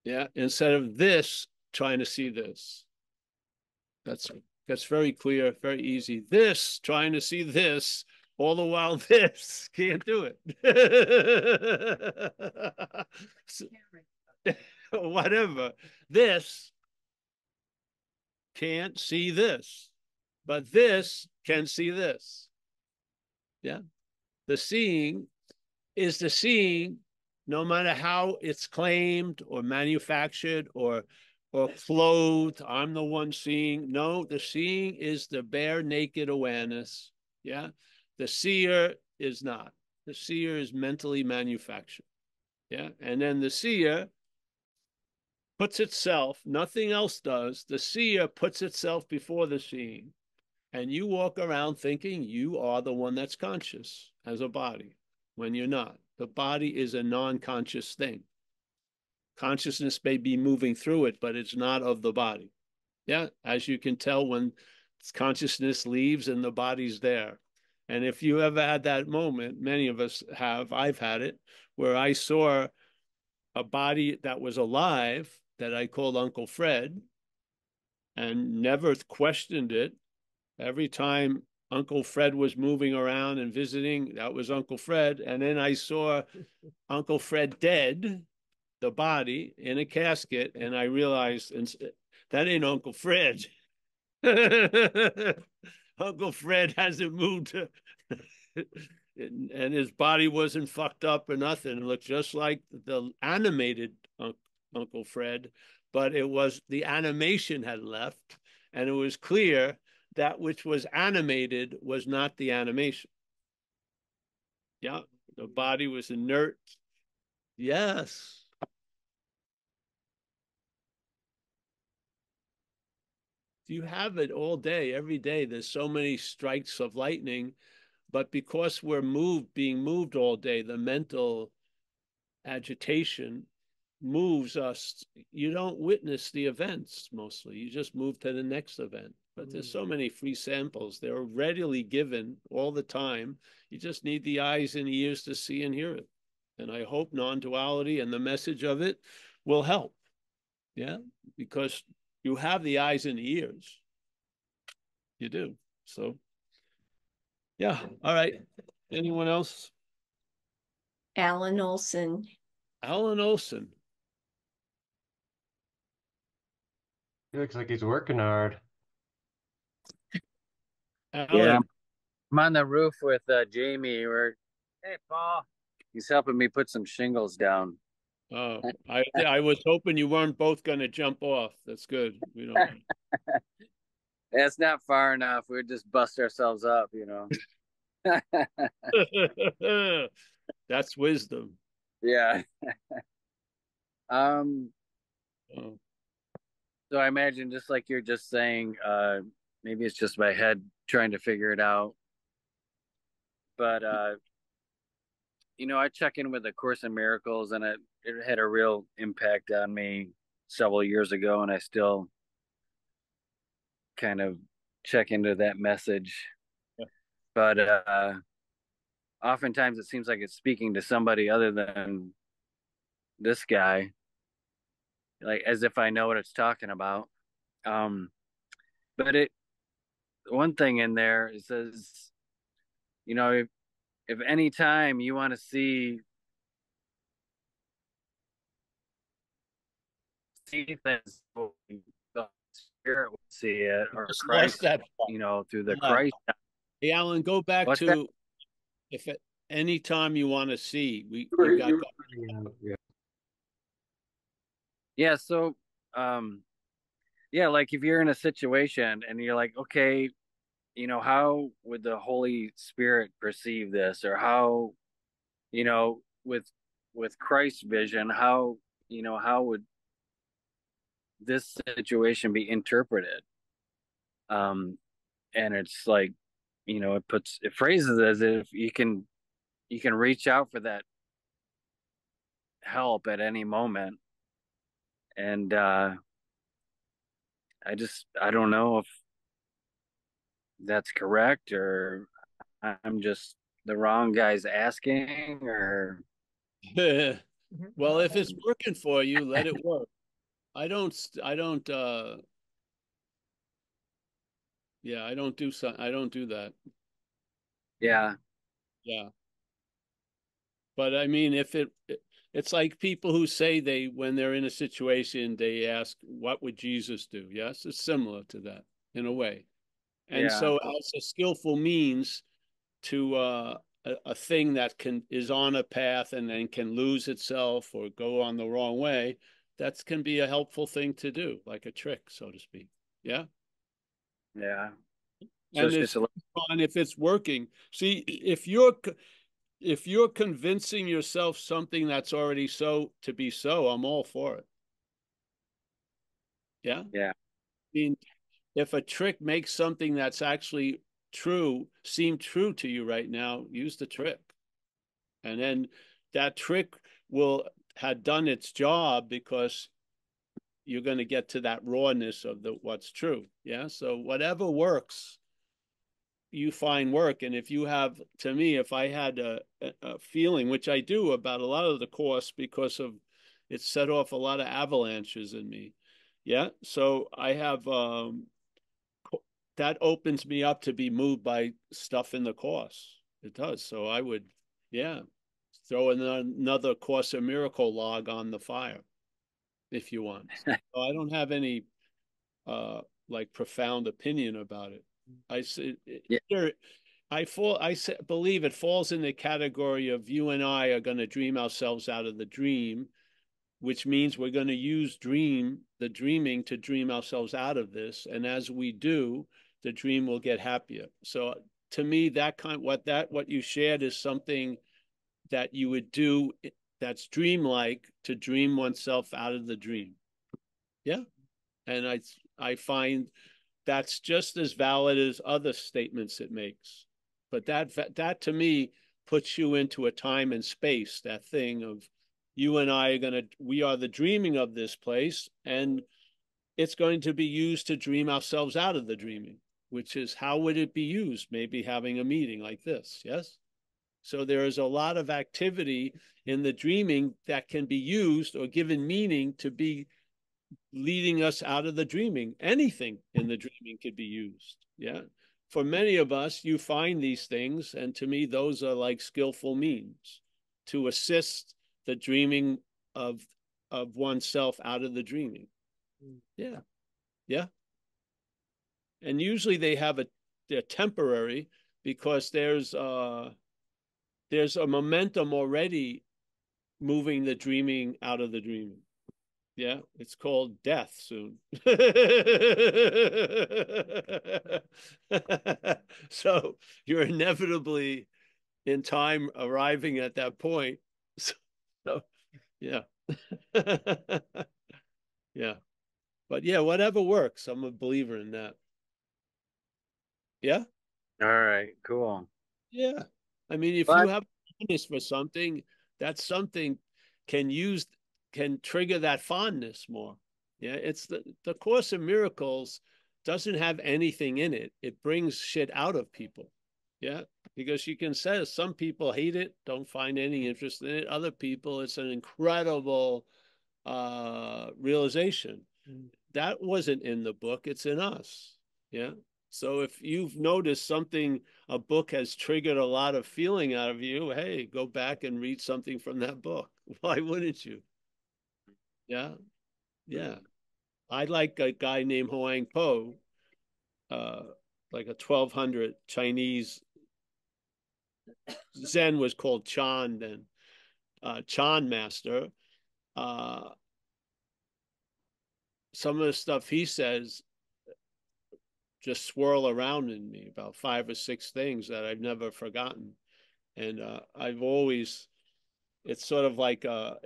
Speaker 1: Yeah. Instead of this trying to see this. That's very clear, very easy. This, trying to see this, all the while this, can't do it. So, whatever. This can't see this, but this can see this. Yeah. The seeing is the seeing, no matter how it's claimed or manufactured or clothed. I'm the one seeing. No, the seeing is the bare naked awareness. Yeah. The seer is not. The seer is mentally manufactured. Yeah. And then the seer puts itself, nothing else does. The seer puts itself before the seeing. And you walk around thinking you are the one that's conscious as a body when you're not. The body is a non-conscious thing. Consciousness may be moving through it, but it's not of the body. Yeah, as you can tell when consciousness leaves and the body's there. And if you ever had that moment, many of us have, I've had it, where I saw a body that was alive that I called Uncle Fred and never questioned it. Every time Uncle Fred was moving around and visiting, that was Uncle Fred. And then I saw Uncle Fred dead, the body in a casket, and I realized that ain't Uncle Fred. Uncle Fred hasn't moved, and his body wasn't fucked up or nothing. It looked just like the animated Uncle Fred, but it was the animation had left, and it was clear that which was animated was not the animation. Yeah, the body was inert. Yes. You have it all day, every day. There's so many strikes of lightning, but because we're being moved all day, the mental agitation moves us. You don't witness the events mostly. You just move to the next event. But there's so many free samples. They're readily given all the time. You just need the eyes and ears to see and hear it. And I hope non-duality and the message of it will help. Yeah, because you have the eyes and the ears. You do. So, yeah. All right. Anyone else?
Speaker 3: Alan Olson.
Speaker 1: Alan Olson.
Speaker 6: He looks like he's working hard.
Speaker 1: Alan.
Speaker 7: Yeah, I'm on the roof with Jamie. Hey, Paul. He's helping me put some shingles down.
Speaker 1: Oh, I was hoping you weren't both going to jump off. That's good. We don't.
Speaker 7: It's not far enough. We'd just bust ourselves up,
Speaker 1: That's wisdom.
Speaker 7: Yeah.
Speaker 1: Oh.
Speaker 7: So I imagine, just like you're just saying, maybe it's just my head trying to figure it out. But I check in with the Course in Miracles, and it had a real impact on me several years ago, and I still kind of check into that message.
Speaker 1: Yeah.
Speaker 7: But oftentimes it seems like it's speaking to somebody other than this guy, like as if I know what it's talking about. Um, but it one thing in there it says, you know, if any time you want to see things, the Spirit will see it, or
Speaker 1: Just lost
Speaker 7: Christ,
Speaker 1: that part.
Speaker 7: you know, through the
Speaker 1: Yeah.
Speaker 7: Christ.
Speaker 1: Hey, Alan, go back
Speaker 7: What's that?
Speaker 1: to if at any time you want to see, you
Speaker 6: You
Speaker 1: got.
Speaker 6: were cutting out, yeah.
Speaker 7: Yeah, so yeah, like if you're in a situation and you're like, okay, you know, how would the Holy Spirit perceive this, or how, you know, with Christ's vision, how, you know, how would this situation be interpreted? And it's like, you know, it phrases it as if you can reach out for that help at any moment. And I don't know if that's correct, or I'm just the wrong guys asking, or
Speaker 1: Well, if it's working for you, let it work. I don't yeah, I don't do that.
Speaker 7: yeah,
Speaker 1: Yeah. But I mean, it's like people who say when they're in a situation, they ask, what would Jesus do? Yes, it's similar to that in a way. And
Speaker 7: yeah,
Speaker 1: so as a skillful means to a thing that is on a path and then can lose itself or go on the wrong way, that can be a helpful thing to do, like a trick, so to speak. Yeah.
Speaker 7: yeah. So
Speaker 1: And
Speaker 7: it's
Speaker 1: it's
Speaker 7: just a
Speaker 1: fun if it's working. See, if you're convincing yourself something that's already so to be so, I'm all for it. Yeah. I
Speaker 7: yeah,
Speaker 1: mean, if a trick makes something that's actually true seem true to you right now, use the trick. And then that trick will have done its job because you're going to get to that rawness of what's true. Yeah. So whatever works, you find work. And if you have, to me, if I had a feeling, which I do about a lot of the course because of it set off a lot of avalanches in me. Yeah. So I have that opens me up to be moved by stuff in the course. It does. So I would, yeah, throw in another Course of Miracle log on the fire if you want. So I don't have any like profound opinion about it. I say
Speaker 7: yeah,
Speaker 1: believe it falls in the category of you and I are going to dream ourselves out of the dream, which means we're going to use the dreaming to dream ourselves out of this. And as we do, the dream will get happier. So to me, what you shared is something that you would do that's dreamlike to dream oneself out of the dream. Yeah. And I find that's just as valid as other statements it makes. But that to me puts you into a time and space, that thing of you and I we are the dreaming of this place, and it's going to be used to dream ourselves out of the dreaming, which is how would it be used? Maybe having a meeting like this. Yes. So there is a lot of activity in the dreaming that can be used or given meaning to be leading us out of the dreaming. Anything in the dreaming could be used. Yeah. For many of us, you find these things, and to me, those are like skillful means to assist the dreaming of oneself out of the dreaming. Yeah. Yeah. And usually they're temporary because there's a momentum already moving the dreaming out of the dreaming. Yeah, it's called death soon. So you're inevitably in time arriving at that point. So yeah. Yeah. But yeah, whatever works. I'm a believer in that. Yeah.
Speaker 7: all right, cool.
Speaker 1: Yeah. I mean, if you
Speaker 7: But
Speaker 1: have a for something, that's something can trigger that fondness more. Yeah, it's the Course in Miracles doesn't have anything in it. It brings shit out of people. Yeah, because you can say some people hate it, don't find any interest in it. Other people, it's an incredible realization. That wasn't in the book, it's in us. Yeah. So if you've noticed something, a book has triggered a lot of feeling out of you, hey, go back and read something from that book. Why wouldn't you? Yeah. Yeah. I like a guy named Huang Po, like a 1200 Chinese. Zen was called Chan then, Chan master. Some of the stuff he says just swirl around in me, about 5 or 6 things that I've never forgotten. And I've always, it's sort of like a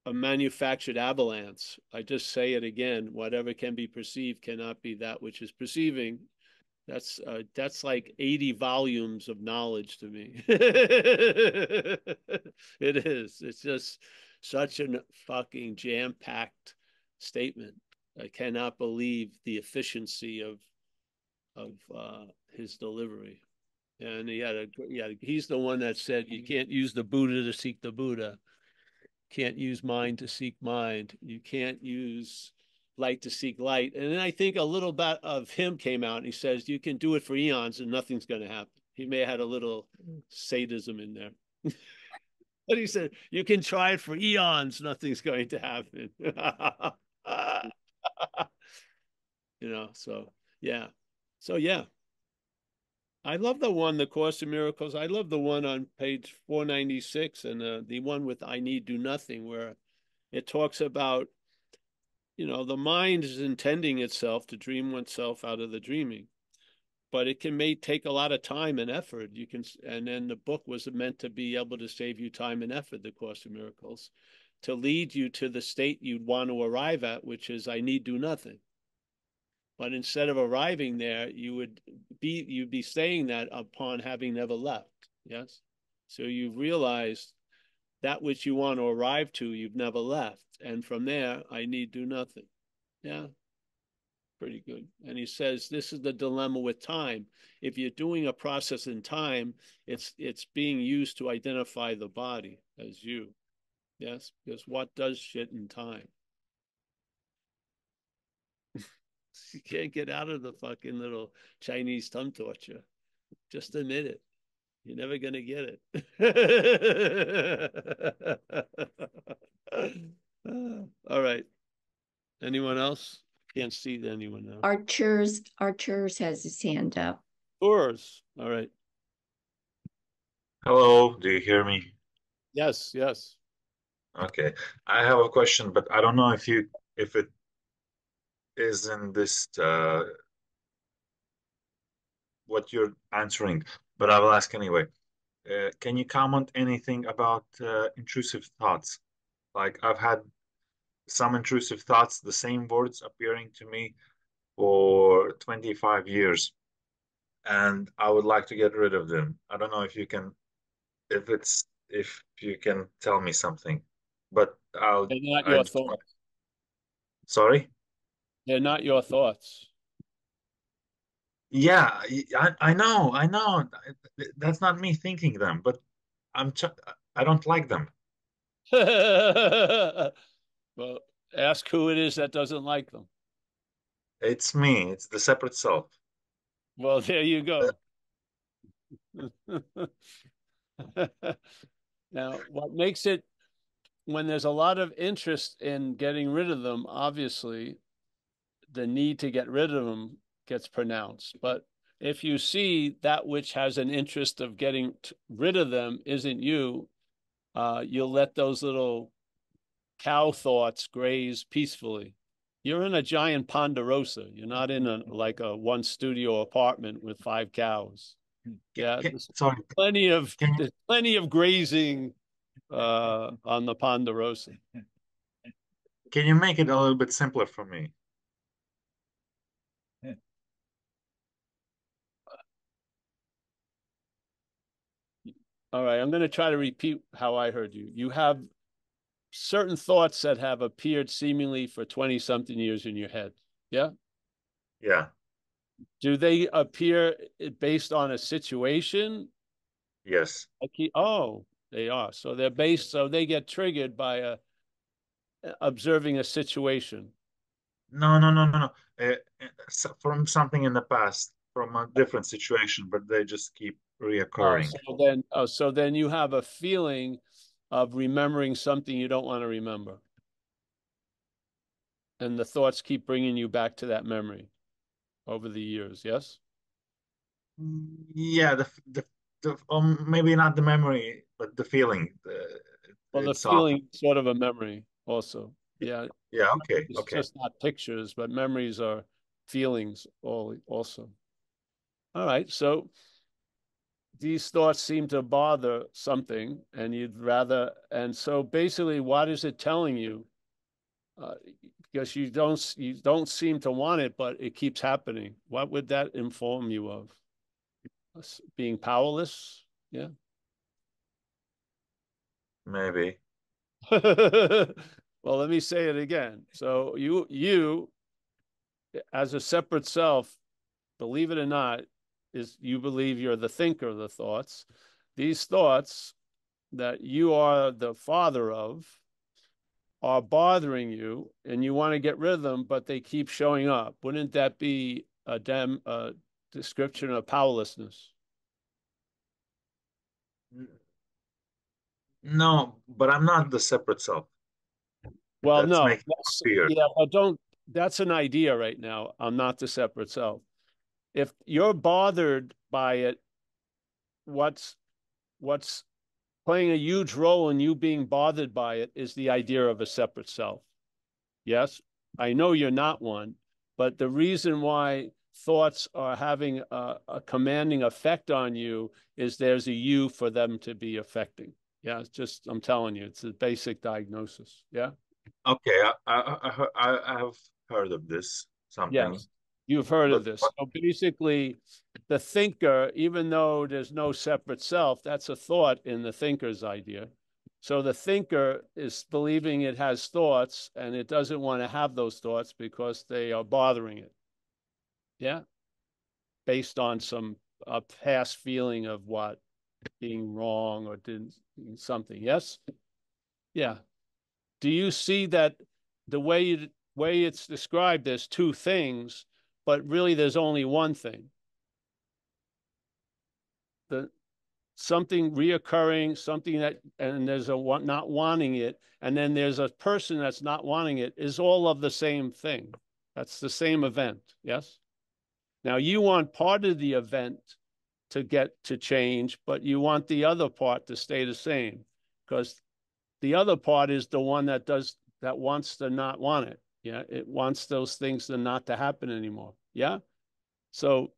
Speaker 1: manufactured avalanche. I just say it again, whatever can be perceived cannot be that which is perceiving. That's like 80 volumes of knowledge to me. It is. It's just such a fucking jam-packed statement. I cannot believe the efficiency of his delivery. And he's the one that said you can't use the Buddha to seek the Buddha. Can't use mind to seek mind. You can't use light to seek light. And then I think a little bit of him came out and he says, you can do it for eons and nothing's going to happen. He may have had a little sadism in there. But he said, you can try it for eons, nothing's going to happen. So yeah. So yeah. I love the Course in Miracles. I love the one on page 496 and the one with I need do nothing, where it talks about, the mind is intending itself to dream oneself out of the dreaming, but it may take a lot of time and effort. And then the book was meant to be able to save you time and effort, the Course in Miracles, to lead you to the state you'd want to arrive at, which is I need do nothing. But instead of arriving there, you'd be saying that upon having never left. Yes. So you've realized that which you want to arrive to, you've never left. And from there, I need do nothing. Yeah. Pretty good. And he says, this is the dilemma with time. If you're doing a process in time, it's being used to identify the body as you. Yes. Because what does shit in time? You can't get out of the fucking little Chinese thumb torture. Just admit it. You're never going to get it. All right. Anyone else? Can't see anyone now.
Speaker 3: Archer's has his hand up.
Speaker 1: Tours. All right.
Speaker 8: Hello, do you hear me?
Speaker 1: Yes, yes.
Speaker 8: Okay. I have a question, but I don't know if it is in this what you're answering, but I will ask anyway. Can you comment anything about intrusive thoughts? Like I've had some intrusive thoughts, the same words appearing to me for 25 years, and I would like to get rid of them. I don't know if you can, if you can tell me something, but
Speaker 1: They're not your thoughts.
Speaker 8: Sorry?
Speaker 1: They're not your thoughts.
Speaker 8: Yeah, I know. That's not me thinking them, but I don't like them.
Speaker 1: Well, ask who it is that doesn't like them.
Speaker 8: It's me. It's the separate self.
Speaker 1: Well, there you go. Now, what makes it, when there's a lot of interest in getting rid of them, obviously, the need to get rid of them gets pronounced. But if you see that which has an interest of getting rid of them isn't you, you'll let those little cow thoughts graze peacefully. You're in a giant ponderosa. You're not in like a one studio apartment with 5 cows. Yeah, there's
Speaker 8: Sorry.
Speaker 1: there's plenty of grazing on the ponderosa.
Speaker 8: Can you make it a little bit simpler for me?
Speaker 1: All right, I'm going to try to repeat how I heard you. You have certain thoughts that have appeared seemingly for 20-something years in your head. Yeah?
Speaker 8: Yeah.
Speaker 1: Do they appear based on a situation?
Speaker 8: Yes.
Speaker 1: Oh, they are. So they're based, so they get triggered by observing a situation.
Speaker 8: No, no, no, no, no. From something in the past, from a different situation, but they just keep reoccurring.
Speaker 1: So then you have a feeling of remembering something you don't want to remember. And the thoughts keep bringing you back to that memory over the years, yes?
Speaker 8: Yeah, maybe not the memory, but the feeling
Speaker 1: Well, the
Speaker 8: itself.
Speaker 1: feeling is sort of a memory also. Yeah.
Speaker 8: Yeah, okay,
Speaker 1: It's
Speaker 8: okay.
Speaker 1: just not pictures, but memories are feelings also. All right. So these thoughts seem to bother something, and you'd rather, and so basically, what is it telling you? Because you don't seem to want it, but it keeps happening. What would that inform you of? Being powerless? Yeah.
Speaker 8: Maybe.
Speaker 1: Well, let me say it again. So you as a separate self, believe it or not, is you believe you're the thinker of the thoughts. These thoughts that you are the father of are bothering you and you want to get rid of them, but they keep showing up. Wouldn't that be a description of powerlessness?
Speaker 8: No, but I'm not the separate self.
Speaker 1: Well,
Speaker 8: That's
Speaker 1: no,
Speaker 8: making it weird.
Speaker 1: yeah, but that's an idea right now. I'm not the separate self. If you're bothered by it, what's playing a huge role in you being bothered by it is the idea of a separate self. Yes, I know you're not one, but the reason why thoughts are having a commanding effect on you is there's a you for them to be affecting. Yeah, it's just, I'm telling you, it's a basic diagnosis. Yeah.
Speaker 8: Okay, I have heard of this something,
Speaker 1: Yes, you've heard of
Speaker 8: but
Speaker 1: this. So basically, the thinker, even though there's no separate self, that's a thought in the thinker's idea. So the thinker is believing it has thoughts and it doesn't want to have those thoughts because they are bothering it. Yeah. Based on some past feeling of what being wrong or did something. Yes. Yeah. Do you see that the way it's described, there's two things, but really there's only one thing? The something reoccurring, something that, and there's a not wanting it, and then there's a person that's not wanting it, is all of the same thing. That's the same event. Yes. Now you want part of the event to get to change, but you want the other part to stay the same because the other part is the one that wants to not want it. Yeah, it wants those things to not to happen anymore. Yeah. So,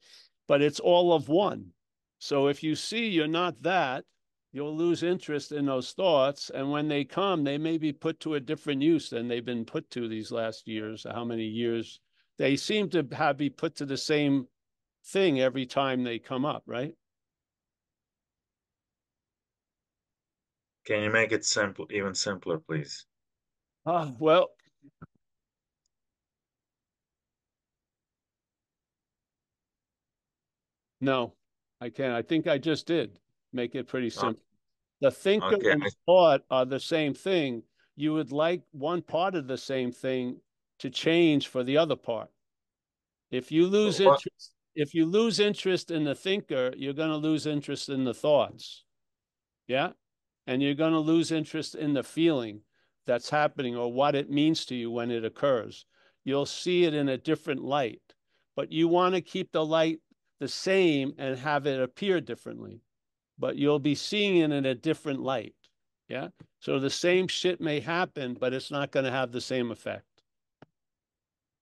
Speaker 1: but it's all of one. So if you see you're not that, you'll lose interest in those thoughts. And when they come, they may be put to a different use than they've been put to these last years. How many years? They seem to be put to the same thing every time they come up, right?
Speaker 8: can you make it simple, even simpler, please?
Speaker 1: Well, no, I can't. I think I just did make it pretty
Speaker 8: Oh,
Speaker 1: simple. The thinker
Speaker 8: okay,
Speaker 1: and the thought are the same thing. You would like one part of the same thing to change for the other part. If you lose
Speaker 8: what?
Speaker 1: interest, if you lose interest in the thinker, you're going to lose interest in the thoughts. Yeah. And you're going to lose interest in the feeling that's happening or what it means to you when it occurs. You'll see it in a different light, but you want to keep the light the same and have it appear differently, but you'll be seeing it in a different light. Yeah. So the same shit may happen, but it's not going to have the same effect.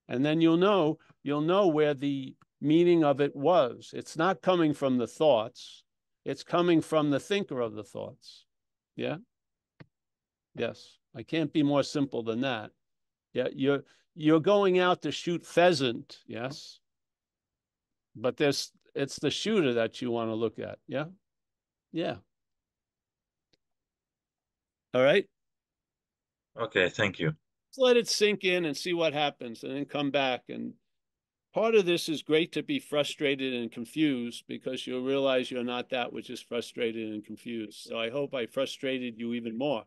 Speaker 1: And then you'll know where the meaning of it was. It's not coming from the thoughts. It's coming from the thinker of the thoughts. Yeah. Yes. I can't be more simple than that. Yeah. You're going out to shoot pheasant. Yes. But it's the shooter that you want to look at. Yeah. Yeah. All right.
Speaker 8: Okay, thank you.
Speaker 1: Just let it sink in and see what happens, and then come back. And part of this is great to be frustrated and confused, because you'll realize you're not that which is frustrated and confused. So I hope I frustrated you even more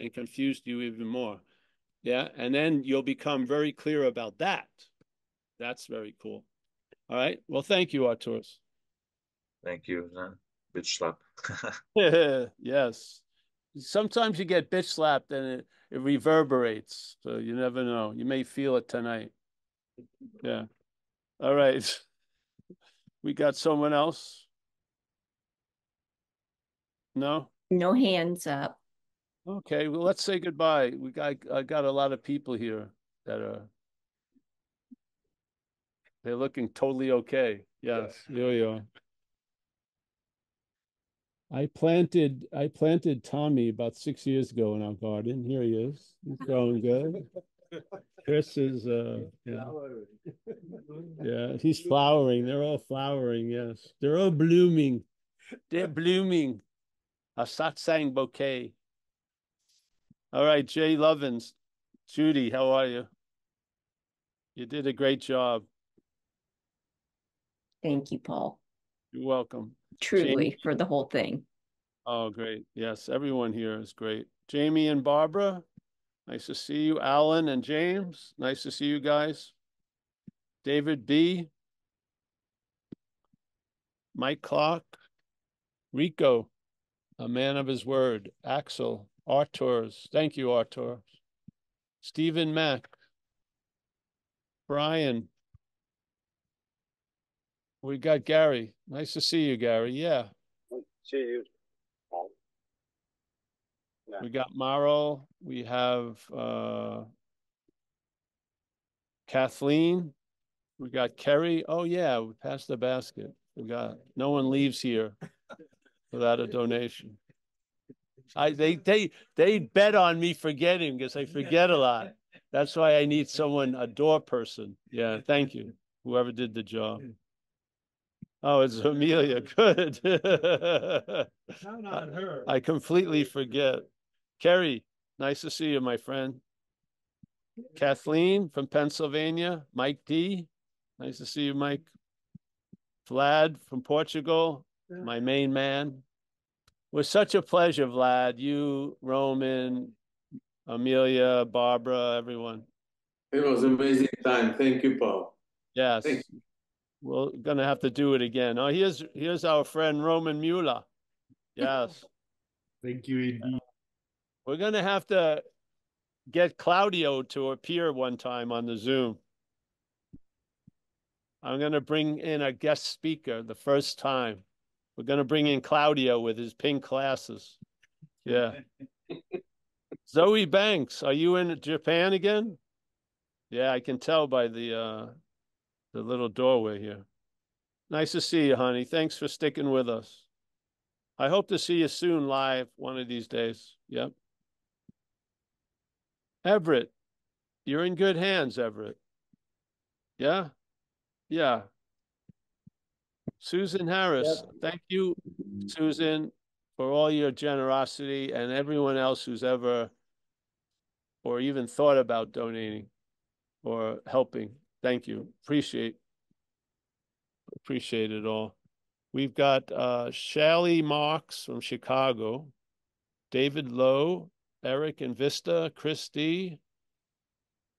Speaker 1: and confused you even more. Yeah. And then you'll become very clear about that. That's very cool. All right. Well, thank you, Arturus.
Speaker 8: Thank you. Bitch slap.
Speaker 1: Yes. Sometimes you get bitch slapped and it reverberates. So you never know. You may feel it tonight. Yeah. All right. We got someone else? No?
Speaker 3: No hands up.
Speaker 1: Okay. Well, let's say goodbye. I got a lot of people here that they're looking totally okay. Yes. Here we are. I planted Tommy about 6 years ago in our garden. Here he is. He's growing good. Chris is yeah, he's flowering. They're all flowering, yes. They're all blooming. They're blooming. A satsang bouquet. All right, Jay Lovins. Judy, how are you? You did a great job.
Speaker 3: Thank you, Paul.
Speaker 1: You're welcome.
Speaker 3: Truly,
Speaker 1: Jamie?
Speaker 3: for the whole thing.
Speaker 1: Oh, great. Yes, everyone here is great. Jamie and Barbara, nice to see you. Alan and James, nice to see you guys. David B. Mike Clark. Rico, a man of his word. Axel, Arturs. Thank you, Artur. Stephen Mack. Brian. We got Gary. Nice to see you, Gary. Yeah.
Speaker 4: See you. Yeah.
Speaker 1: We got Maro. We have Kathleen. We got Kerry. Oh, yeah, we passed the basket. We got no one leaves here without a donation. They bet on me forgetting, because I forget a lot. That's why I need someone, a door person. Yeah, thank you, whoever did the job. Oh, it's Amelia. Good.
Speaker 2: Not her.
Speaker 1: I completely forget. Kerry, nice to see you, my friend. Kathleen from Pennsylvania. Mike D. Nice to see you, Mike. Vlad from Portugal, my main man. It was such a pleasure, Vlad. You, Roman, Amelia, Barbara, everyone.
Speaker 9: It was an amazing time. Thank you, Paul.
Speaker 1: Yes.
Speaker 9: Thank you.
Speaker 1: We're gonna have to do it again. Oh, here's our friend Roman Mueller. Yes.
Speaker 9: Thank you, indeed.
Speaker 1: We're gonna have to get Claudio to appear one time on the Zoom. I'm gonna bring in a guest speaker the first time. We're gonna bring in Claudio with his pink glasses. Yeah. Zoe Banks, are you in Japan again? Yeah, I can tell by the little doorway here. Nice to see you, honey. Thanks for sticking with us. I hope to see you soon live one of these days. Yep. Everett, you're in good hands, Everett. Yeah? Yeah. Susan Harris, thank you, Susan, for all your generosity, and everyone else who's ever or even thought about donating or helping. Thank you. Appreciate it all. We've got Shally Marks from Chicago, David Lowe, Eric and Vista, Christy,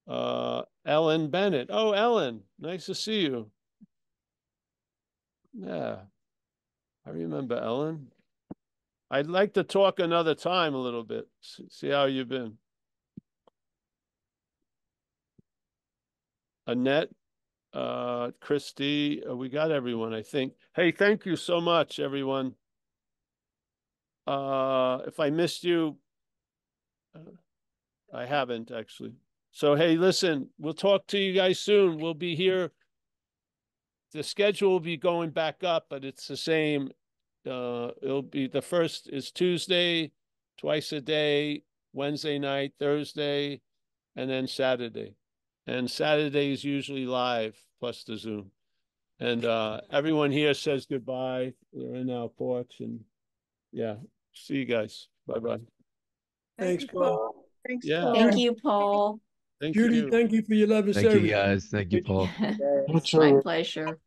Speaker 1: Ellen Bennett. Oh, Ellen, nice to see you. Yeah, I remember Ellen. I'd like to talk another time a little bit, see how you've been. Annette, Christy, we got everyone, I think. Hey, thank you so much, everyone. If I missed you, I haven't actually. So, hey, listen, we'll talk to you guys soon. We'll be here. The schedule will be going back up, but it's the same. It'll be the first is Tuesday, twice a day, Wednesday night, Thursday, and then Saturday. And Saturday is usually live plus the Zoom. And everyone here says goodbye. They're in our porch, and yeah, see you guys. Bye-bye.
Speaker 10: Thanks, Paul.
Speaker 3: Thanks,
Speaker 1: Yeah.
Speaker 3: Paul. Thank you, Paul.
Speaker 1: Thank
Speaker 10: Judy,
Speaker 1: you.
Speaker 10: thank you for your love and
Speaker 11: Thank you,
Speaker 10: service.
Speaker 11: guys. Thank you, Paul.
Speaker 3: It's my pleasure.